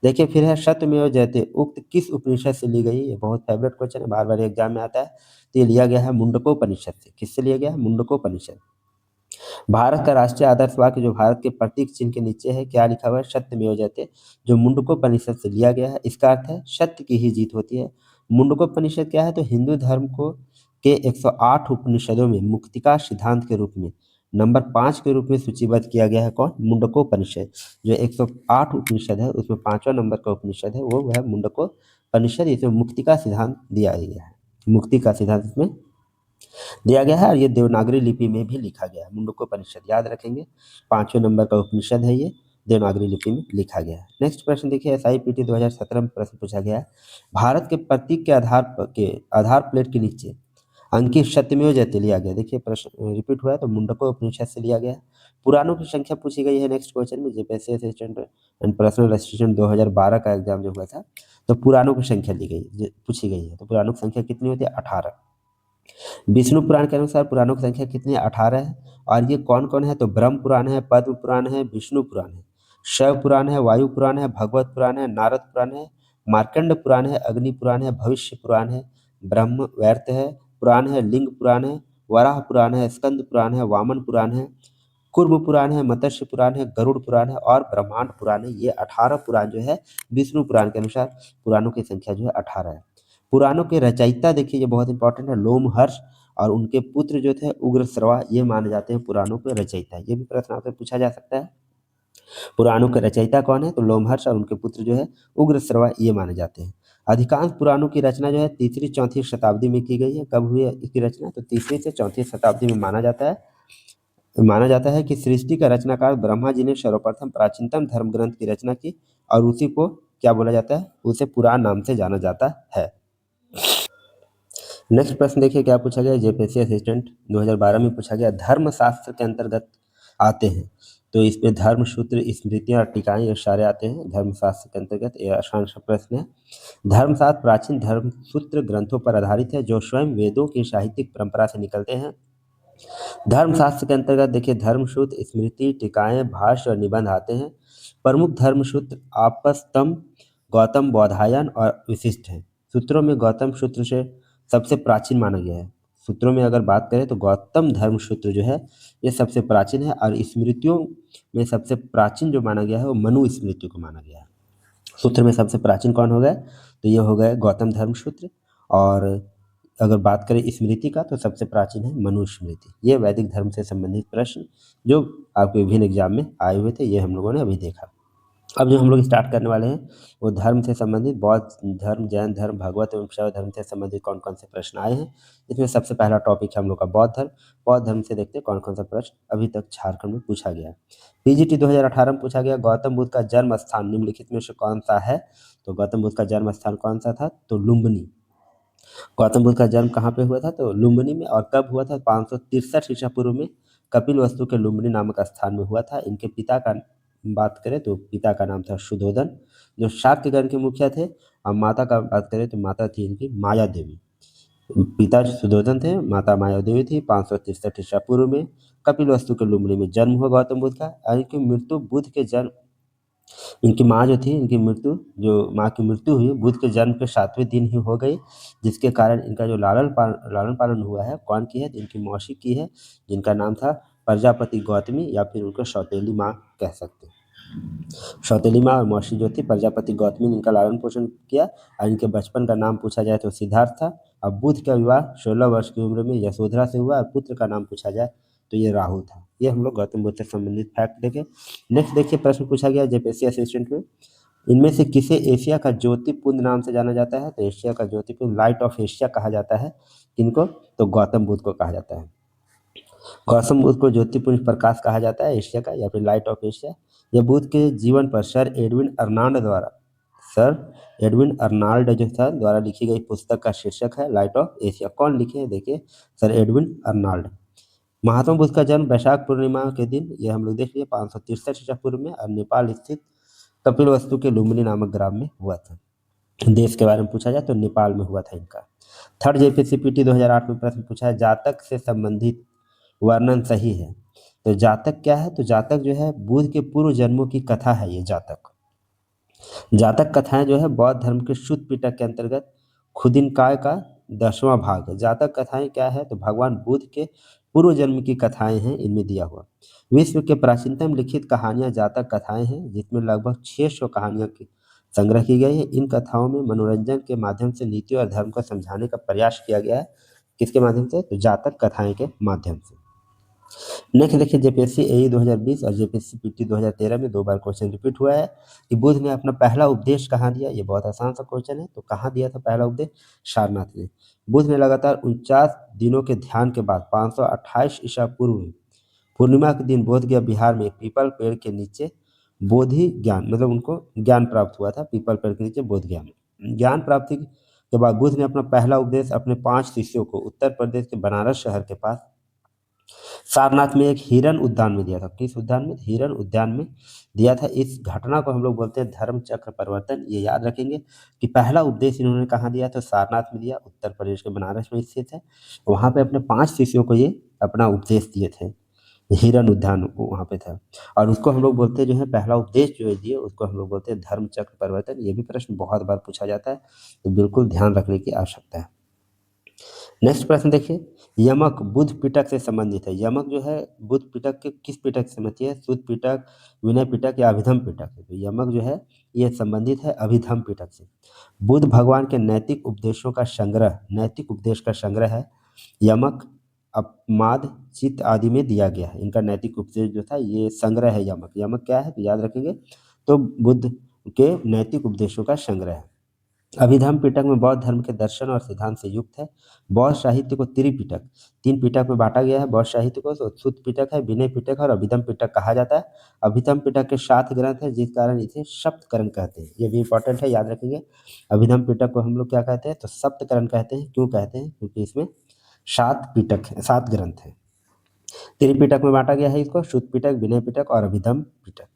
देखिए फिर है सत्यमेव जयते, उक्त किस उपनिषद से ली गई? ये बहुत फेवरेट क्वेश्चन है, बार बार एग्जाम में आता है। तो ये लिया गया है मुंडकोपनिषद से। किससे लिया गया है? मुंडकोपनिषद। भारत का राष्ट्रीय आदर्श वाक्य जो भारत के प्रतीक चिन्ह के नीचे है, क्या लिखा हुआ है? सत्यमेव जयते, जो मुंडकोपनिषद से लिया गया है। इसका अर्थ है सत्य की ही जीत होती है। मुंडकोपनिषद क्या है? तो हिंदू धर्म को के 108 उपनिषदों में मुक्तिका सिद्धांत के रूप में नंबर 5 के रूप में सूचीबद्ध किया गया है। कौन? मुंडकोपनिषद। जो 108 उपनिषद है उसमें 5वां नंबर का उपनिषद है वो है मुंडकोपनिषद। इसमें मुक्ति का सिद्धांत दिया गया है, मुक्ति का सिद्धांत इसमें दिया गया है, और ये देवनागरी लिपि में भी लिखा गया है। मुंडकोपनिषद याद रखेंगे, 5वें नंबर का उपनिषद है ये, देवनागरी लिपि में लिखा गया है। नेक्स्ट प्रश्न देखिए, SIPT 2017 में प्रश्न पूछा गया है, भारत के प्रतीक के आधार प्लेट के नीचे अंकित सत्यमेव जयते लिया गया। देखिए प्रश्न रिपीट हुआ है, तो मुंडकोपनिषद से लिया गया है। पुराणों की संख्या पूछी गई है नेक्स्ट क्वेश्चन में, JPSC assistant and personal assistant 2012 का एग्जाम जो हुआ था, तो पुराणों की संख्या ली गई, पूछी गई है। तो पुराणों की संख्या कितनी होती है? 18। विष्णु पुराण के अनुसार पुराणों की संख्या कितनी है? 18 है। और ये कौन कौन है? तो ब्रह्म पुराण है, पद्म पुराण है, विष्णु पुराण है, शैव पुराण है, वायु पुराण है, भगवत पुराण है, नारद पुराण है, मार्कंड पुराण है, अग्नि पुराण है, भविष्य पुराण है, ब्रह्म वैवर्त है पुराण है, लिंग पुराण है, वराह पुराण है, स्कंद पुराण है, वामन पुराण है, कुर्म पुराण है, मत्स्य पुराण है, गरुड़ पुराण है और ब्रह्मांड पुराण है। ये 18 पुराण जो है विष्णु पुराण के अनुसार पुराणों की संख्या जो है 18 है। पुराणों के रचयिता देखिए, ये बहुत इंपॉर्टेंट है, लोमहर्ष और उनके पुत्र जो थे उग्रश्रवा, ये माने जाते हैं पुराणों के रचयिता। ये भी प्रश्न आपसे पूछा जा सकता है, पुराणों के रचयिता कौन है? तो लोमहर्ष और उनके पुत्र जो है उग्रश्रवा, ये माने जाते हैं। अधिकांश पुराणों की रचना जो है 3री-4थी शताब्दी में की गई है। कब हुई है इसकी रचना? तो 3री से 4थी शताब्दी में माना जाता है कि सृष्टि का रचनाकार ब्रह्मा जी ने सर्वप्रथम प्राचीनतम धर्म ग्रंथ की रचना की, और उसी को क्या बोला जाता है? उसे पुराण नाम से जाना जाता है। नेक्स्ट प्रश्न देखिए क्या पूछा गया, जेपीएससी असिस्टेंट 2012 में पूछा गया, धर्मशास्त्र के अंतर्गत आते हैं। तो इसमें धर्म सूत्र, स्मृतियां और टीकाएं ये सारे आते हैं धर्मशास्त्र के अंतर्गत। ये आसान सा प्रश्न है। धर्मशास्त्र प्राचीन धर्म सूत्र ग्रंथों पर आधारित है जो स्वयं वेदों की साहित्यिक परंपरा से निकलते हैं। धर्मशास्त्र के अंतर्गत देखिए धर्मसूत्र, स्मृति, टीकाएं, भाष्य और निबंध आते हैं। प्रमुख धर्मसूत्र आपस्तम्भ, गौतम बोधायन और विशिष्ट हैं। सूत्रों में गौतम सूत्र से सबसे प्राचीन माना गया है। सूत्रों में अगर बात करें तो गौतम धर्मसूत्र जो है ये सबसे प्राचीन है, और स्मृतियों में सबसे प्राचीन जो माना गया है वो मनु स्मृति को माना गया है। सूत्र में सबसे प्राचीन कौन हो गए? तो ये हो गए गौतम धर्मसूत्र। और अगर बात करें स्मृति का तो सबसे प्राचीन है मनु स्मृति। ये वैदिक धर्म से संबंधित प्रश्न जो आपके विभिन्न एग्जाम में आए हुए थे, ये हम लोगों ने अभी देखा। अब जो हम लोग स्टार्ट करने वाले हैं वो धर्म से संबंधित, बौद्ध धर्म, जैन धर्म, भगवत एवं शैव धर्म से संबंधित कौन कौन से प्रश्न आए हैं। इसमें सबसे पहला टॉपिक है हम लोग का बौद्ध धर्म। बौद्ध धर्म से देखते हैं कौन कौन सा प्रश्न अभी तक झारखंड में पूछा गया है। पीजीटी 2018 में पूछा गया, गौतम बुद्ध का जन्म स्थान निम्नलिखित में से कौन सा है? तो गौतम बुद्ध का जन्म स्थान कौन सा था? तो लुम्बिनी। गौतम बुद्ध का जन्म कहाँ पे हुआ था? तो लुम्बिनी में। और कब हुआ था? 563 ईसा पूर्व में कपिल वस्तु के लुम्बिनी नामक स्थान में हुआ था। इनके पिता का बात करें तो पिता का नाम था शुद्धोधन, जो शाक्य गण के मुखिया थे। और माता का बात करें तो माता थी इनकी माया देवी। पिता शुद्धोधन थे, माता माया देवी थी। 563 ईसा पूर्व में कपिल वस्तु के लुम्बिनी में जन्म हुआ गौतम बुद्ध का। और इनकी मृत्यु बुद्ध के जन्म, इनकी माँ जो थी, इनकी मृत्यु, जो माँ की मृत्यु हुई बुद्ध के जन्म के 7वें दिन ही हो गई, जिसके कारण इनका जो लालन पालन हुआ है कौन की है? इनकी मौसी की है, जिनका नाम था प्रजापति गौतमी, या फिर उनको सौतेली माँ कह सकते हैं। सौतेली माँ और मौसी जो थी प्रजापति गौतमी ने इनका लालन पोषण किया। और इनके बचपन का नाम पूछा जाए तो सिद्धार्थ था। अब बुद्ध का विवाह 16 वर्ष की उम्र में यशोधरा से हुआ, और पुत्र का नाम पूछा जाए तो ये राहुल था। ये हम लोग गौतम बुद्ध से संबंधित फैक्ट देखें। नेक्स्ट देखिए, प्रश्न पूछा गया जेपीएससी असिस्टेंट में, इनमें से किसे एशिया का ज्योतिपुंज नाम से जाना जाता है? तो एशिया का ज्योतिपुंज, लाइट ऑफ एशिया कहा जाता है किनको? तो गौतम बुद्ध को कहा जाता है। गौतम बुद्ध को ज्योतिपुंज प्रकाश कहा जाता है एशिया का, या फिर लाइट ऑफ एशिया। यह बुद्ध के जीवन पर सर एडविन अर्नाल्ड जो था द्वारा लिखी गई पुस्तक का शीर्षक है लाइट ऑफ एशिया। कौन लिखे हैं? देखिए, sir Edwin Arnold. Mahatma Buddha का जन्म वैशाख पूर्णिमा के दिन, यह हम लोग देख लिए, 563 ईसा पूर्व में और नेपाल स्थित कपिलवस्तु के लुम्बिनी नामक ग्राम में हुआ था। देश के बारे में पूछा जाए तो नेपाल में हुआ था इनका। थर्ड जेपीएससी पीटी 2008 में प्रश्न पूछा है, जातक से संबंधित वर्णन सही है। तो जातक क्या है? तो जातक जो है बुद्ध के पूर्व जन्मों की कथा है। ये जातक कथाएं जो है बौद्ध धर्म के शुद्ध पिटक के अंतर्गत खुदिनकाय का 10वां भाग है। जातक कथाएं क्या है? तो भगवान बुद्ध के पूर्व जन्म की कथाएं हैं इनमें दिया हुआ। विश्व के प्राचीनतम लिखित कहानियां जातक कथाएं हैं, जिसमें लगभग 600 कहानियां की संग्रह की गई है। इन कथाओं में मनोरंजन के माध्यम से नीति और धर्म को समझाने का प्रयास किया गया है। किसके माध्यम से? तो जातक कथाएं के माध्यम से। नेक्स्ट देखिए, जेपीएससी एई 2020 और जेपीएससी पीटी 2013 में 2 बार क्वेश्चन रिपीट हुआ है कि बुद्ध ने अपना पहला उपदेश कहाँ दिया। ये बहुत आसान सा क्वेश्चन है। तो कहाँ दिया था पहला उपदेश? सारनाथ में। बुद्ध ने लगातार 49 दिनों के ध्यान के बाद 528 ईसा पूर्व में पूर्णिमा के दिन बोध गया बिहार में एक पीपल पेड़ के नीचे बोधि ज्ञान, मतलब उनको ज्ञान प्राप्त हुआ था पीपल पेड़ के नीचे बोध ज्ञान। ज्ञान प्राप्ति के बाद बुद्ध ने अपना पहला उपदेश अपने 5 शिष्यों को उत्तर प्रदेश के बनारस शहर के पास सारनाथ में एक हिरन उद्यान में दिया था। किस उद्यान में? हिरन उद्यान में दिया था। इस घटना को हम लोग बोलते हैं धर्म चक्र परिवर्तन। ये याद रखेंगे कि पहला उपदेश इन्होंने कहाँ दिया? तो सारनाथ में दिया, उत्तर प्रदेश के बनारस में स्थित है। वहाँ पे अपने 5 शिष्यों को ये अपना उपदेश दिए थे। हिरन उद्यान वहाँ पे था, और उसको हम लोग बोलते हैं जो है पहला उपदेश जो है दिए, उसको हम लोग बोलते हैं धर्म चक्र परिवर्तन। ये भी प्रश्न बहुत बार पूछा जाता है, तो बिल्कुल ध्यान रखने की आवश्यकता है। नेक्स्ट प्रश्न देखिए, यमक बुद्ध पिटक से संबंधित है। यमक जो है बुद्ध पिटक के किस पिटक से संबंधित है? शुद्ध पिटक, विनय पिटक या अभिधम पिटक है? तो यमक जो है ये संबंधित है अभिधम पिटक से। बुद्ध भगवान के नैतिक उपदेशों का संग्रह, नैतिक उपदेश का संग्रह है। यमक, अपमाद, चित्त आदि में दिया गया है। इनका नैतिक उपदेश जो था ये संग्रह है यमक। यमक क्या है? तो याद रखेंगे, तो बुद्ध के नैतिक उपदेशों का संग्रह है। अभिधम पिटक में बौद्ध धर्म के दर्शन और सिद्धांत से युक्त है। बौद्ध साहित्य को त्रिपिटक, 3 पिटक में बांटा गया है बौद्ध साहित्य को। तो शुद्ध पिटक है, विनय पिटक और अभिधम पिटक कहा जाता है। अभिधम पिटक के 7 ग्रंथ है, जिस कारण इसे सप्तकरण कहते हैं। ये भी इंपॉर्टेंट है, याद रखेंगे। अभिधम पिटक को हम लोग क्या कहते हैं? तो सप्तकरण कहते हैं। क्यों कहते हैं? क्योंकि इसमें 7 पिटक है, 7 ग्रंथ है। त्रिपिटक में बांटा गया है इसको, शुद्ध पिटक, विनय पिटक और अभिधम पिटक।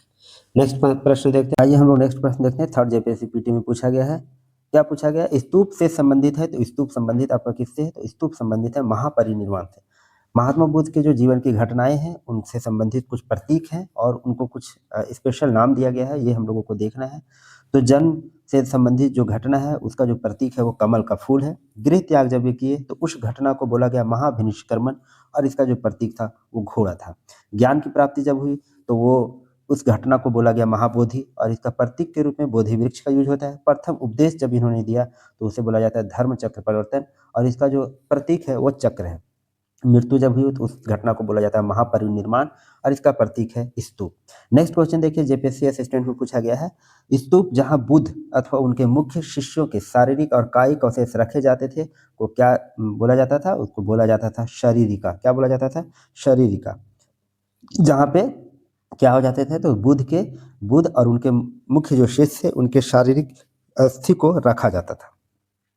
नेक्स्ट प्रश्न देखते हैं। आइए हम लोग नेक्स्ट प्रश्न देखते हैं। थर्ड जेपीएससी पीटी में पूछा गया है। क्या पूछा गया? स्तूप से संबंधित है। तो स्तूप संबंधित आपका किससे है? तो स्तूप संबंधित है महापरिनिर्वाण से। महात्मा बुद्ध के जो जीवन की घटनाएं हैं उनसे संबंधित कुछ प्रतीक हैं और उनको कुछ स्पेशल नाम दिया गया है, ये हम लोगों को देखना है। तो जन्म से संबंधित जो घटना है उसका जो प्रतीक है वो कमल का फूल है। गृह त्याग जब ये किए तो उस घटना को बोला गया महाभिनिष्क्रमण, और इसका जो प्रतीक था वो घोड़ा था। ज्ञान की प्राप्ति जब हुई तो वो उस घटना को बोला गया महाबोधि, और इसका प्रतीक के रूप में बोधि वृक्ष का यूज होता है। प्रथम उपदेश जब इन्होंने दिया तो उसे बोला जाता है धर्म चक्र परिवर्तन, और इसका जो प्रतीक है वो चक्र है। मृत्यु जब हुई तो उस घटना को बोला जाता है महापरिनिर्वाण, और इसका प्रतीक है स्तूप। नेक्स्ट क्वेश्चन देखिए, जेपीएससी असिस्टेंट में पूछा गया है। स्तूप जहां बुद्ध अथवा उनके मुख्य शिष्यों के शारीरिक और कायिक अवशेष रखे जाते थे को क्या बोला जाता था? उसको बोला जाता था शरीरिका। क्या बोला जाता था? शरीरिका। जहाँ पे क्या हो जाते थे? तो बुद्ध और उनके मुख्य जो शिष्य थे उनके शारीरिक अस्थि को रखा जाता था।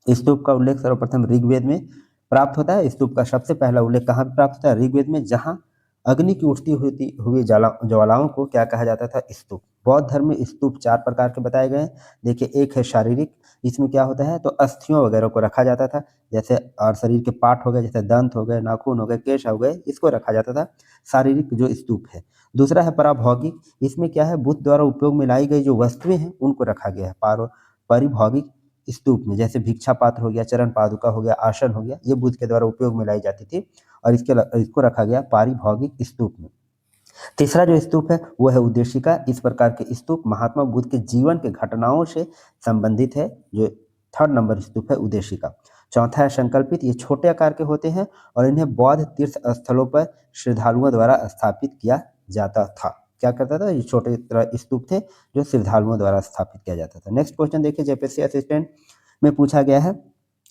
स्तूप का उल्लेख सर्वप्रथम ऋग्वेद में प्राप्त होता है। स्तूप का सबसे पहला उल्लेख कहाँ प्राप्त होता है? ऋग्वेद में, जहाँ अग्नि की उठती हुई ज्वालाओं को क्या कहा जाता था? स्तूप। बौद्ध धर्म में स्तूप 4 प्रकार के बताए गए हैं। देखिए, एक है शारीरिक, इसमें क्या होता है? तो अस्थियों वगैरह को रखा जाता था, जैसे और शरीर के पार्ट हो गए, जैसे दंत हो गए, नाखून हो गए, केश हो गए, इसको रखा जाता था। शारीरिक जो स्तूप है। दूसरा है पराभौगिक, इसमें क्या है? बुद्ध द्वारा उपयोग में लाई गई जो वस्तुएं हैं उनको रखा गया है परिभौगिक स्तूप में, जैसे भिक्षा पात्र हो गया, चरण पादुका हो गया, आसन हो गया, ये बुद्ध के द्वारा उपयोग में लाई जाती थी, और इसको रखा गया पारिभौगिक स्तूप में। तीसरा जो स्तूप है वो है उद्देशिका। इस प्रकार के स्तूप महात्मा बुद्ध के जीवन के घटनाओं से संबंधित है। जो 3rd नंबर स्तूप है उद्देशिका। चौथा है संकल्पित, ये छोटे आकार के होते हैं और इन्हें बौद्ध तीर्थ स्थलों पर श्रद्धालुओं द्वारा स्थापित किया जाता था। क्या करता था, ये छोटे तरह स्तूप थे जो श्रद्धालुओं द्वारा स्थापित किया जाता था। नेक्स्ट क्वेश्चन देखिए, जेपीएससी असिस्टेंट में पूछा गया है,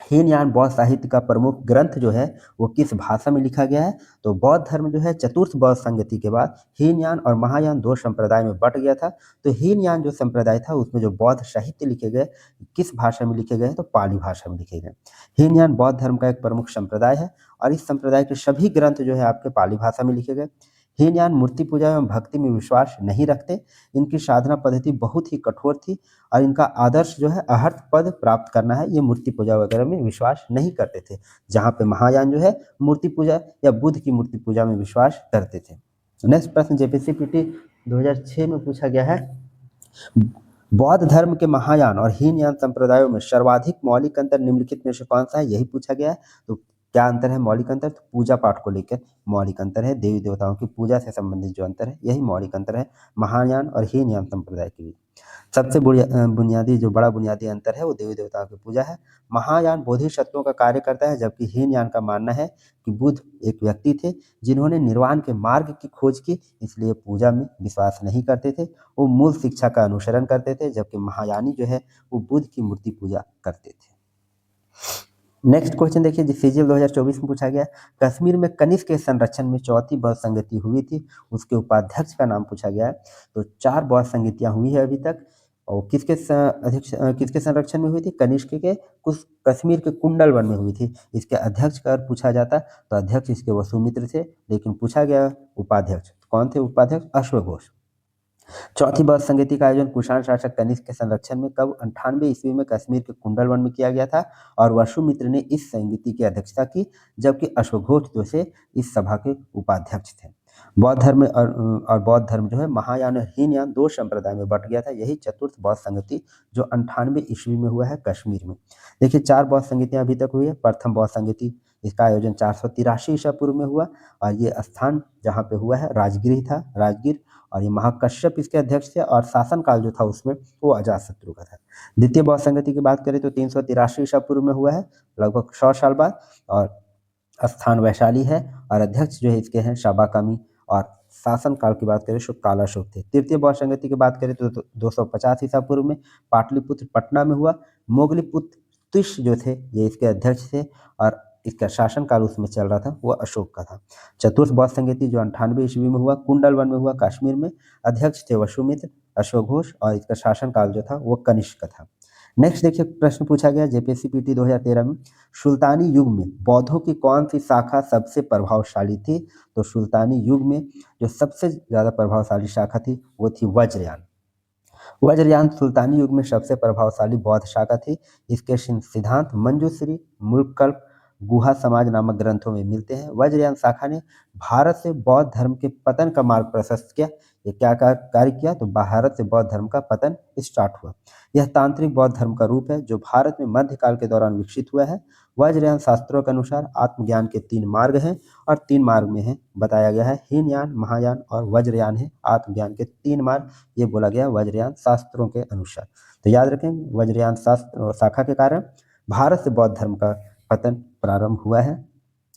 हीनयान बौद्ध साहित्य का प्रमुख ग्रंथ जो है वो किस भाषा में लिखा गया है। तो बौद्ध धर्म जो है चतुर्थ बौद्ध संगति के बाद हीनयान और महायान दो संप्रदाय में बट गया था। तो हीनयान जो संप्रदाय था उसमें जो बौद्ध साहित्य लिखे गए किस भाषा में लिखे गए, तो पाली भाषा में लिखे गए। हीनयान बौद्ध धर्म का एक प्रमुख संप्रदाय है और इस संप्रदाय के सभी ग्रंथ जो है आपके पाली भाषा में लिखे गए। हीनयान मूर्ति पूजा एवं भक्ति में विश्वास नहीं रखते, इनकी साधना पद्धति बहुत ही कठोर थी और इनका आदर्श जो है अहर्त पद प्राप्त करना है, ये मूर्ति पूजा वगैरह में विश्वास नहीं करते थे। जहाँ पे महायान जो है मूर्ति पूजा या बुद्ध की मूर्ति पूजा में विश्वास करते थे। नेक्स्ट प्रश्न जेपीएससी पीटी 2006 में पूछा गया है, बौद्ध धर्म के महायान और हीनयान संप्रदायों में सर्वाधिक मौलिक अंतर निम्नलिखित में से कौन सा है, यही पूछा गया है। तो क्या अंतर है मौलिक अंतर, तो पूजा पाठ को लेकर मौलिक अंतर है, देवी देवताओं की पूजा से संबंधित जो अंतर है यही मौलिक अंतर है महायान और हीनयान संप्रदाय के बीच। सबसे बुनियादी जो बड़ा बुनियादी अंतर है वो देवी देवताओं की पूजा है। महायान बोधिसत्वों का कार्य करता है, जबकि हीनयान का मानना है कि बुद्ध एक व्यक्ति थे जिन्होंने निर्वाण के मार्ग की खोज की, इसलिए पूजा में विश्वास नहीं करते थे, वो मूल शिक्षा का अनुसरण करते थे, जबकि महायानी जो है वो बुद्ध की मूर्ति पूजा करते थे। नेक्स्ट क्वेश्चन देखिए, सीजीएल 2024 में पूछा गया, कश्मीर में कनिष्क के संरक्षण में चौथी बौद्ध संगति हुई थी, उसके उपाध्यक्ष का नाम पूछा गया है। तो 4 बौद्ध संगतियां हुई है अभी तक, और किसके संरक्षण में हुई थी, कनिष्क के कुछ कश्मीर के कुंडल वन में हुई थी। इसके अध्यक्ष का पूछा जाता तो अध्यक्ष इसके वसुमित्र थे, लेकिन पूछा गया उपाध्यक्ष, कौन थे उपाध्यक्ष, अश्वघोष। चौथी बौद्ध संगति का आयोजन कुषाण शासक कनिष्क के संरक्षण में कब 98 ईस्वी में कश्मीर के कुंडल वन में किया गया था और वसुमित्र ने इस संगति की अध्यक्षता की, जबकि अश्वघोष जो से इस सभा के उपाध्यक्ष थे। बौद्ध धर्म और बौद्ध धर्म जो है महायान और हीनयान दो संप्रदाय में बट गया था, यही चतुर्थ बौद्ध संगति जो 98 ईस्वी में हुआ है कश्मीर में। देखिए 4 बौद्ध संगतियां अभी तक हुई है। प्रथम बौद्ध संगति, इसका आयोजन 483 ईसा पूर्व में हुआ और ये स्थान जहाँ पे हुआ है राजगिर था, राजगिर, और ये महाकश्यप इसके अध्यक्ष थे और शासनकाल जो था उसमें वो अजातशत्रु का था। द्वितीय बौद्ध संगति की बात करें तो 383 ईसा पूर्व में हुआ है, लगभग 100 साल बाद, और स्थान वैशाली है और अध्यक्ष जो है इसके हैं शाबाकामी, और शासन काल की बात करें तो कालाशोक थे। तृतीय बौद्ध संगति की बात करें तो 250 ईसा पूर्व में पाटलिपुत्र पटना में हुआ। मोगलीपुत्र तुष जो थे ये इसके अध्यक्ष थे और इसका शासन काल उसमें चल रहा था वो अशोक का था। चतुर्थ बौद्ध संगति जो 98 ईस्वी में हुआ कुंडल वन में हुआ कश्मीर में, अध्यक्ष थे वसुमित्र, अश्वघोष, और इसका शासन काल जो था वो कनिष्क का था। नेक्स्ट देखिए प्रश्न पूछा गया जेपीएससी पीटी 2013 में, सुल्तानी युग में बौद्धों की कौन सी शाखा सबसे प्रभावशाली थी। तो सुल्तानी युग में जो सबसे ज्यादा प्रभावशाली शाखा थी वो थी वज्रयान। वज्रयान सुल्तानी युग में सबसे प्रभावशाली बौद्ध शाखा थी। इसके सिद्धांत मंजूश्री, मुल्कल्प, गुहा समाज नामक ग्रंथों में मिलते हैं। वज्रयान शाखा ने भारत से बौद्ध धर्म के पतन का मार्ग प्रशस्त किया। ये क्या कार्य किया, तो भारत से बौद्ध धर्म का पतन स्टार्ट हुआ। यह तांत्रिक बौद्ध धर्म का रूप है जो भारत में मध्यकाल के दौरान विकसित हुआ है। वज्रयान शास्त्रों के अनुसार आत्मज्ञान के 3 मार्ग हैं और 3 मार्ग में है बताया गया है हीनयान, महायान और वज्रयान है आत्मज्ञान के 3 मार्ग, ये बोला गया वज्रयान शास्त्रों के अनुसार। तो याद रखें वज्रयान शास्त्र शाखा के कारण भारत से बौद्ध धर्म का पतन प्रारंभ हुआ है।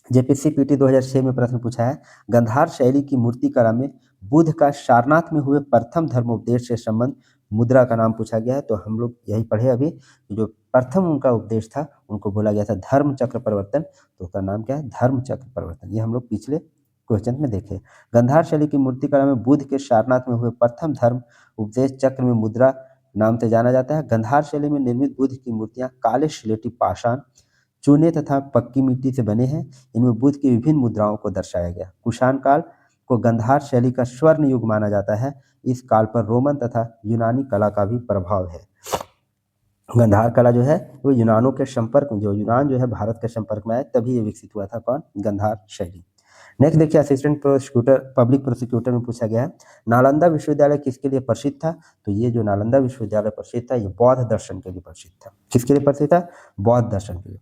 जेपीएससी पीटी 2006 में प्रश्न पूछा है, गंधार शैली की मूर्ति कला में बुद्ध का सारनाथ में हुए प्रथम धर्मोपदेश से संबंध मुद्रा का नाम पूछा गया है। तो हम लोग यही पढ़े अभी, जो प्रथम उनका उपदेश था उनको बोला गया था धर्म चक्र परिवर्तन, तो उसका नाम क्या है, धर्म चक्र परिवर्तन। ये हम लोग पिछले क्वेश्चन में देखे। गंधार शैली की मूर्ति कला में बुद्ध के सारनाथ में हुए प्रथम धर्म उपदेश चक्र में मुद्रा नाम से जाना जाता है। गंधार शैली में निर्मित बुद्ध की मूर्तियां काले स्लेटी पाषाण, चूने तथा पक्की मिट्टी से बने हैं। इनमें बुद्ध की विभिन्न मुद्राओं को दर्शाया गया। कुषाण काल को गंधार शैली का स्वर्ण युग माना जाता है। इस काल पर रोमन तथा यूनानी कला का भी प्रभाव है। गंधार कला जो है वो यूनानों के संपर्क में, जो यूनान जो है भारत के संपर्क में आए तभी ये विकसित हुआ था, कौन, गंधार शैली। नेक्स्ट देखिए असिस्टेंट प्रोसिक्यूटर पब्लिक प्रोसिक्यूटर में पूछा गया है, नालंदा विश्वविद्यालय किसके लिए प्रसिद्ध था। तो ये जो नालंदा विश्वविद्यालय प्रसिद्ध था ये बौद्ध दर्शन के लिए प्रसिद्ध था। किसके लिए प्रसिद्ध था, बौद्ध दर्शन के लिए।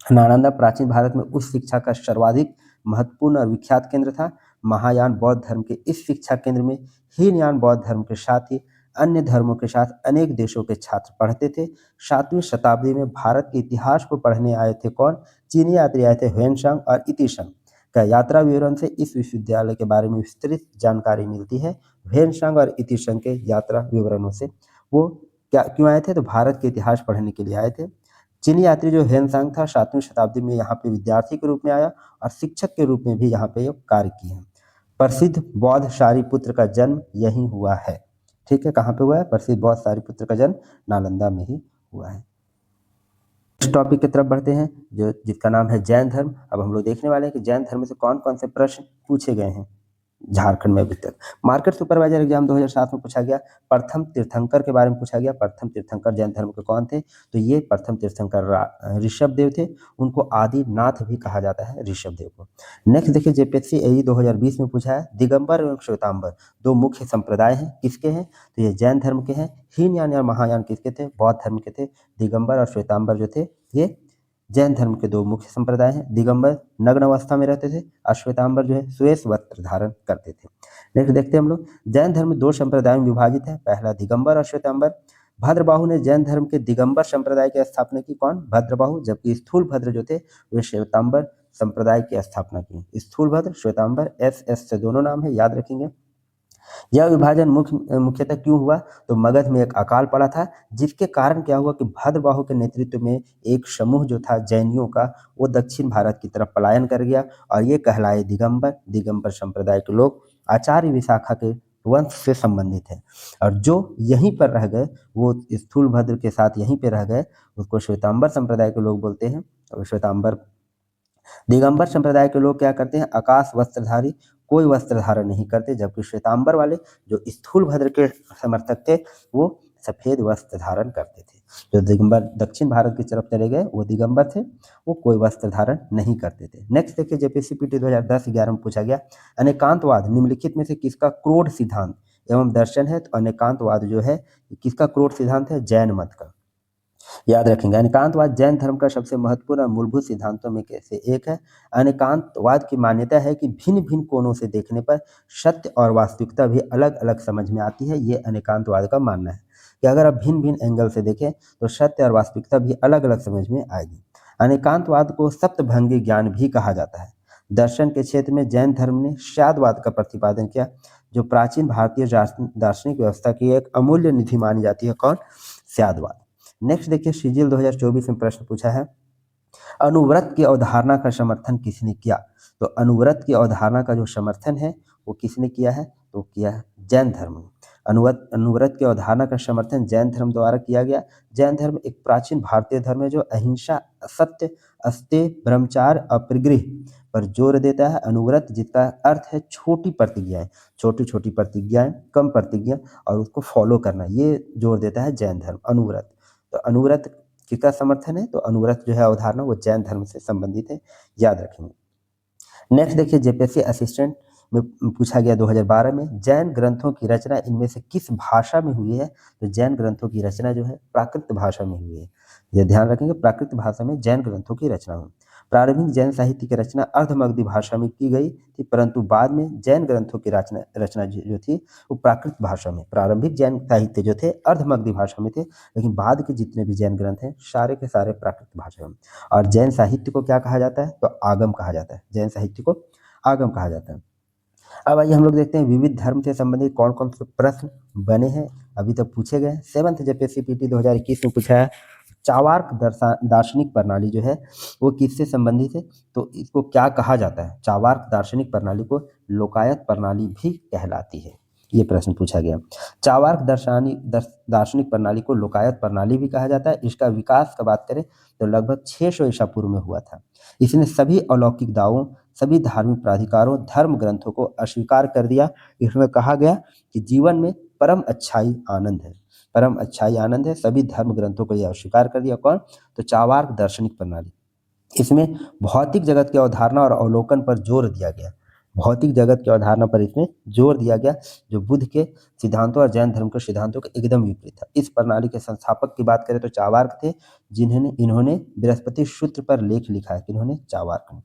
नालंदा प्राचीन भारत में उच्च शिक्षा का सर्वाधिक महत्वपूर्ण और विख्यात केंद्र था। महायान बौद्ध धर्म के इस शिक्षा केंद्र में हीनयान बौद्ध धर्म के साथ ही अन्य धर्मों के साथ अनेक देशों के छात्र पढ़ते थे। 7वीं शताब्दी में भारत के इतिहास को पढ़ने आए थे कौन? चीनी यात्री आए थे ह्वेनसांग और इतिशंग का यात्रा विवरण से इस विश्वविद्यालय के बारे में विस्तृत जानकारी मिलती है। ह्वेनसांग और इतिशंग के यात्रा विवरणों से वो क्या क्यों आए थे? तो भारत के इतिहास पढ़ने के लिए आए थे। चीनी यात्री जो ह्वेनसांग था 7वीं शताब्दी में यहाँ पे विद्यार्थी के रूप में आया और शिक्षक के रूप में भी यहाँ पे कार्य किए हैं। प्रसिद्ध बौद्ध शारिपुत्र का जन्म यहीं हुआ है। ठीक है, कहाँ पे हुआ है? प्रसिद्ध बौद्ध शारिपुत्र का जन्म नालंदा में ही हुआ है। इस टॉपिक की तरफ बढ़ते हैं जो जिसका नाम है जैन धर्म। अब हम लोग देखने वाले हैं कि जैन धर्म से कौन कौन से प्रश्न पूछे गए हैं झारखंड में अभी तक। मार्केट सुपरवाइजर एग्जाम 2007 में पूछा गया। प्रथम तीर्थंकर के बारे में पूछा गया। प्रथम तीर्थंकर जैन धर्म के कौन थे? तो ये प्रथम तीर्थंकर ऋषभ देव थे। उनको आदिनाथ भी कहा जाता है ऋषभ देव को। नेक्स्ट देखिए जेपीएससी एई 2020 में पूछा है दिगंबर एवं श्वेतांबर दो मुख्य संप्रदाय हैं, किसके हैं? तो ये जैन धर्म के हैं। हीनयान और महायान किसके थे? बौद्ध धर्म के थे। दिगंबर और श्वेतांबर जो थे ये जैन धर्म के दो मुख्य संप्रदाय हैं। दिगंबर नग्न अवस्था में रहते थे और श्वेतांबर जो है श्वेत वस्त्र धारण करते थे। नेक्स्ट देखते हैं हम लोग जैन धर्म दो संप्रदायों में विभाजित है। पहला दिगंबर और श्वेतांबर। भद्रबाहु ने जैन धर्म के दिगंबर संप्रदाय की स्थापना की। कौन? भद्रबाहु। जबकि स्थूलभद्र जो थे वे श्वेतांबर संप्रदाय की स्थापना की। स्थूलभद्र श्वेतांबर एस से दोनों नाम है, याद रखेंगे। यह विभाजन मुख्यतः क्यों हुआ? तो मगध में एक अकाल पड़ा था जिसके कारण क्या हुआ कि भद्रबाहु के नेतृत्व में एक समूह जो था जैनियों का वो दक्षिण भारत की तरफ पलायन कर गया और ये कहलाए दिगंबर। दिगंबर संप्रदाय के लोग आचार्य विशाखा के वंश से संबंधित है और जो यहीं पर रह गए वो स्थूलभद्र के साथ यहीं पे रह गए उसको श्वेतांबर संप्रदाय के लोग बोलते हैं। और श्वेतांबर दिगंबर संप्रदाय के लोग क्या करते हैं? आकाश वस्त्रधारी कोई वस्त्र धारण नहीं करते। जबकि श्वेतांबर वाले जो स्थूलभद्र के समर्थक थे वो सफेद वस्त्र धारण करते थे। जो दिगंबर दक्षिण भारत की तरफ चले गए वो दिगंबर थे, वो कोई वस्त्र धारण नहीं करते थे। नेक्स्ट देखिए जेपीएससी पीटी 2010-11 में पूछा गया अनेकांतवाद निम्नलिखित में से किसका क्रोध सिद्धांत एवं दर्शन है? तो अनेकांतवाद जो है किसका क्रोध सिद्धांत है? जैन मत का, याद रखेंगे। अनेकांतवाद जैन धर्म का सबसे महत्वपूर्ण और मूलभूत सिद्धांतों में से एक है। अनेकांतवाद की मान्यता है कि भिन्न भिन्न कोणों से देखने पर सत्य और वास्तविकता भी अलग अलग समझ में आती है। ये अनेकांतवाद का मानना है कि अगर आप भिन्न भिन्न एंगल से देखें तो सत्य और वास्तविकता भी अलग अलग समझ में आएगी। अनेकांतवाद को सप्तभंगी ज्ञान भी कहा जाता है। दर्शन के क्षेत्र में जैन धर्म ने स्यादवाद का प्रतिपादन किया जो प्राचीन भारतीय दार्शनिक व्यवस्था की एक अमूल्य निधि मानी जाती है। कौन? स्यादवाद। नेक्स्ट देखिए सीजीएल 2024 में प्रश्न पूछा है अनुव्रत की अवधारणा का समर्थन किसने किया? तो अनुव्रत की अवधारणा का जो समर्थन है वो किसने किया है? तो किया है जैन धर्म ने। अनुव्रत की अवधारणा का समर्थन जैन धर्म द्वारा किया गया। जैन धर्म एक प्राचीन भारतीय धर्म है जो अहिंसा, सत्य, अस्तेय, ब्रह्मचार्य, अपरिग्रह पर जोर देता है। अनुव्रत जिसका अर्थ है छोटी प्रतिज्ञाएं, छोटी छोटी प्रतिज्ञाएं, कम प्रतिज्ञा और उसको फॉलो करना, ये जोर देता है जैन धर्म। अनुव्रत, तो अनुव्रत किसका समर्थन है? तो अनुव्रत जो है अवधारणा वो जैन धर्म से संबंधित है, याद रखेंगे। नेक्स्ट देखिए जेपीएससी असिस्टेंट में पूछा गया 2012 में जैन ग्रंथों की रचना इनमें से किस भाषा में हुई है? तो जैन ग्रंथों की रचना जो है प्राकृत भाषा में हुई है। ये ध्यान रखेंगे, प्राकृत भाषा में जैन ग्रंथों की रचना हुई। प्रारंभिक जैन साहित्य की रचना अर्धमगधी भाषा में की गई थी परंतु बाद में जैन ग्रंथों की रचना जो थी वो प्राकृत भाषा में। प्रारंभिक जैन साहित्य जो थे अर्धमगधी भाषा में थे लेकिन बाद के जितने भी जैन ग्रंथ हैं सारे के सारे प्राकृत भाषा में। और जैन साहित्य को क्या कहा जाता है? तो आगम कहा जाता है। जैन साहित्य को आगम कहा जाता है। अब आइए हम लोग देखते हैं विविध धर्म से संबंधित कौन कौन से प्रश्न बने हैं अभी तक पूछे गए। 7th जेपीएससी पीटी 2021 में पूछा है चावार्क दार्शनिक प्रणाली जो है वो किससे संबंधित है? तो इसको क्या कहा जाता है? चावार्क दार्शनिक प्रणाली को लोकायत प्रणाली भी कहलाती है, ये प्रश्न पूछा गया। चावार्क दार्शनिक प्रणाली को लोकायत प्रणाली भी कहा जाता है। इसका विकास का बात करें तो लगभग 600 ईसा पूर्व में हुआ था। इसने सभी अलौकिक दावों, सभी धार्मिक प्राधिकारों, धर्म ग्रंथों को अस्वीकार कर दिया। इसमें कहा गया कि जीवन में परम अच्छाई आनंद है, परम अच्छाई आनंद है। सभी धर्म ग्रंथों को यह अस्वीकार कर दिया। कौन? तो चावार्क दार्शनिक प्रणाली। इसमें भौतिक जगत की अवधारणा और अवलोकन पर जोर दिया गया। भौतिक जगत की अवधारणा पर इसमें जोर दिया गया जो बुद्ध के सिद्धांतों और जैन धर्म के सिद्धांतों के एकदम विपरीत था। इस प्रणाली के संस्थापक की बात करें तो चावार्क थे, इन्होंने बृहस्पति सूत्र पर लेख लिखा है। किन्होंने? चावार्क ने।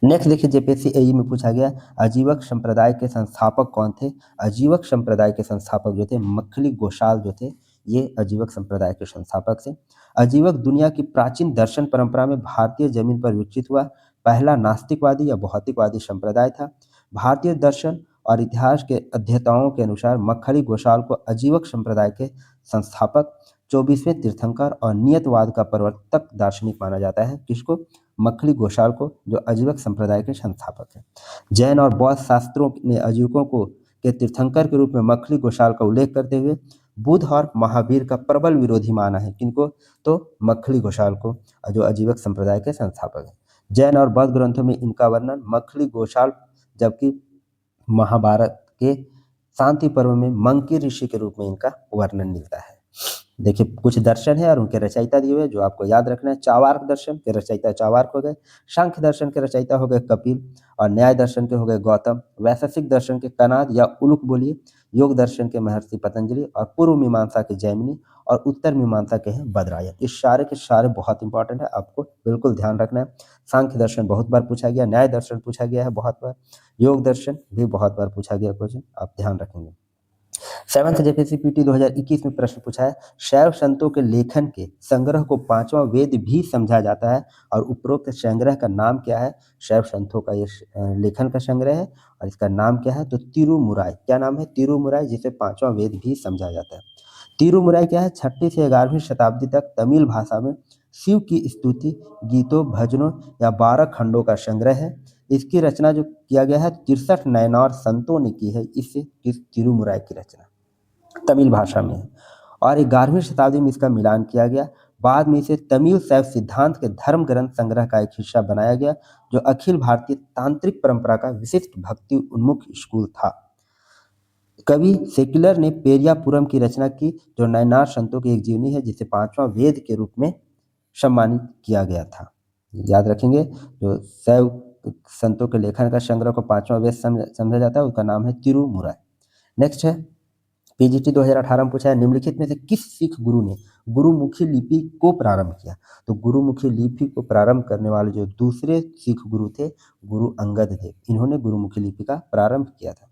नेक्स्ट देखिए जेपीएससी एई में पूछा गया अजीवक संप्रदाय के संस्थापक कौन थे। अजीवक संप्रदाय के संस्थापक जो थे मक्खली गोशाल जो थे, ये अजीवक संप्रदाय के संस्थापक थे। अजीवक दुनिया की प्राचीन दर्शन परंपरा में भारतीय जमीन पर विकसित हुआ पहला नास्तिकवादी या भौतिकवादी संप्रदाय था। भारतीय दर्शन और इतिहास के अध्येताओं के अनुसार मक्खली गोशाल को अजीवक संप्रदाय के संस्थापक, 24वें तीर्थंकर और नियतवाद का प्रवर्तक दार्शनिक माना जाता है। किसको? मक्खली गोशाल को, जो अजीवक संप्रदाय के संस्थापक हैं। जैन और बौद्ध शास्त्रों ने अजीवकों को के तीर्थंकर के रूप में मक्खली गोशाल का उल्लेख करते हुए बुद्ध और महावीर का प्रबल विरोधी माना है। किनको? तो मक्खली गोशाल को, जो अजीवक संप्रदाय के संस्थापक हैं। जैन और बौद्ध ग्रंथों में इनका वर्णन मक्खली गोशाल, जबकि महाभारत के शांति पर्व में मंकी ऋषि के रूप में इनका वर्णन मिलता है। देखिए कुछ दर्शन है और उनके रचयिता दिए हुए जो आपको याद रखना है। चावार्क दर्शन के रचयिता चावार्क हो गए, सांख्य दर्शन के रचयिता हो गए कपिल, और न्याय दर्शन के हो गए गौतम, वैशेषिक दर्शन के कनाद या उलुक बोलिए, योग दर्शन के महर्षि पतंजलि, और पूर्व मीमांसा के जैमिनी, और उत्तर मीमांसा के हैं बदरायन। इस सारे के सारे बहुत इंपॉर्टेंट है, आपको बिल्कुल ध्यान रखना है। सांख्य दर्शन बहुत बार पूछा गया, न्याय दर्शन पूछा गया है बहुत बार, योग दर्शन भी बहुत बार पूछा गया क्वेश्चन, आप ध्यान रखेंगे। 7th जेपीएससी पीटी 2021 में प्रश्न पूछा है शैव संतों के लेखन के संग्रह को पांचवा वेद भी समझा जाता है और उपरोक्त संग्रह का नाम क्या है। शैव संतों का ये लेखन का संग्रह है और इसका नाम क्या है, तो तिरुमुराई। क्या नाम है? तिरुमुराई, जिसे पांचवा वेद भी समझा जाता है। तिरुमुराई क्या है? 6ठी से 11वीं शताब्दी तक तमिल भाषा में शिव की स्तुति गीतों, भजनों या 12 खंडों का संग्रह है। इसकी रचना जो किया गया है 63 नयनार संतों ने की है। इससे तिरुमुराई की रचना तमिल भाषा में है और 11वीं शताब्दी में इसका मिलान किया गया। बाद में इसे तमिल शैव सिद्धांत के धर्म ग्रंथ संग्रह का एक हिस्सा बनाया गया, जो अखिल भारतीय तांत्रिक परंपरा का विशिष्ट भक्ति उन्मुख स्कूल था। कवि सेक्युलर ने पेरियापुरम की रचना की, जो नयनार संतों की एक जीवनी है, जिसे पांचवा वेद के रूप में सम्मानित किया गया था। याद रखेंगे, जो शैव संतों के लेखन का संग्रह को पांचवा वेद समझा जाता है, उसका नाम है तिरुमुराई। नेक्स्ट है पीजीटी 2018 में पूछा है निम्नलिखित में से किस सिख गुरु ने गुरुमुखी लिपि को प्रारंभ किया। तो गुरुमुखी लिपि को प्रारंभ करने वाले जो दूसरे सिख गुरु थे, गुरु अंगद देव, इन्होंने गुरुमुखी लिपि का प्रारंभ किया था।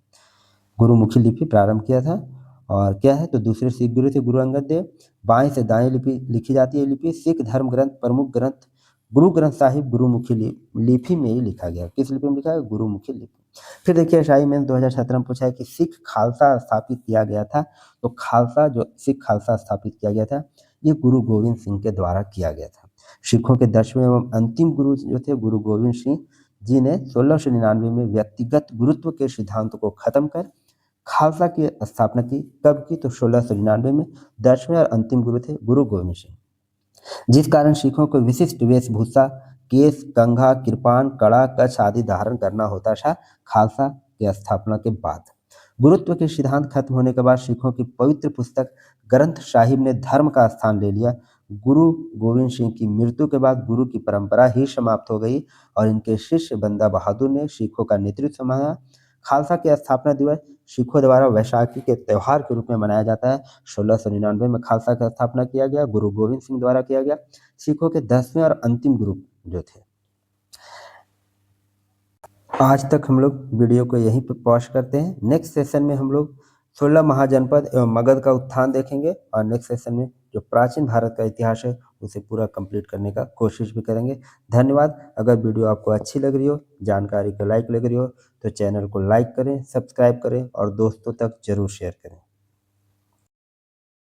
गुरुमुखी लिपि प्रारंभ किया था और क्या है, तो दूसरे सिख गुरु थे गुरु अंगद देव। बाएं से दाएं लिपि लिखी जाती है। लिपि सिख धर्म ग्रंथ प्रमुख ग्रंथ गुरु ग्रंथ साहिब गुरुमुखी लिपि में ही लिखा गया। किस लिपि में लिखा है? गुरुमुखी लिपि। फिर देखिए शाही में 2017 में पूछा है कि सिख खालसा स्थापित किया गया था। तो खालसा, जो सिख खालसा स्थापित किया गया था, ये गुरु गोविंद सिंह के द्वारा किया गया था। सिखों के 10वें एवं अंतिम गुरु जो थे गुरु गोविंद सिंह जी ने 1699 में व्यक्तिगत गुरुत्व के सिद्धांत को खत्म कर खालसा की स्थापना की। कब की? तो 1699 में। 10वें और अंतिम गुरु थे गुरु गोविंद सिंह, जिस कारण सिखों को विशिष्ट वेशभूषा, केस, कंघा, कृपान, कड़ा, कच्छ आदि धारण करना होता था खालसा की स्थापना के बाद। गुरुत्व के सिद्धांत खत्म होने के बाद सिखों की पवित्र पुस्तक ग्रंथ साहिब ने धर्म का स्थान ले लिया। गुरु गोविंद सिंह की मृत्यु के बाद गुरु की परंपरा ही समाप्त हो गई और इनके शिष्य बंदा बहादुर ने सिखों का नेतृत्व संभाला। खालसा की स्थापना दिवस सिखों द्वारा वैशाखी के त्यौहार के रूप में मनाया जाता है। 1699 में खालसा की स्थापना किया गया, गुरु गोविंद सिंह द्वारा किया गया। सिखों के 10वें और अंतिम गुरु जो थे। आज तक हम लोग वीडियो को यहीं पर पॉज करते हैं। नेक्स्ट सेशन में हम लोग 16 महाजनपद एवं मगध का उत्थान देखेंगे और नेक्स्ट सेशन में जो प्राचीन भारत का इतिहास है उसे पूरा कंप्लीट करने का कोशिश भी करेंगे। धन्यवाद। अगर वीडियो आपको अच्छी लग रही हो, जानकारी को लाइक लग रही हो, तो चैनल को लाइक करें, सब्सक्राइब करें और दोस्तों तक जरूर शेयर करें।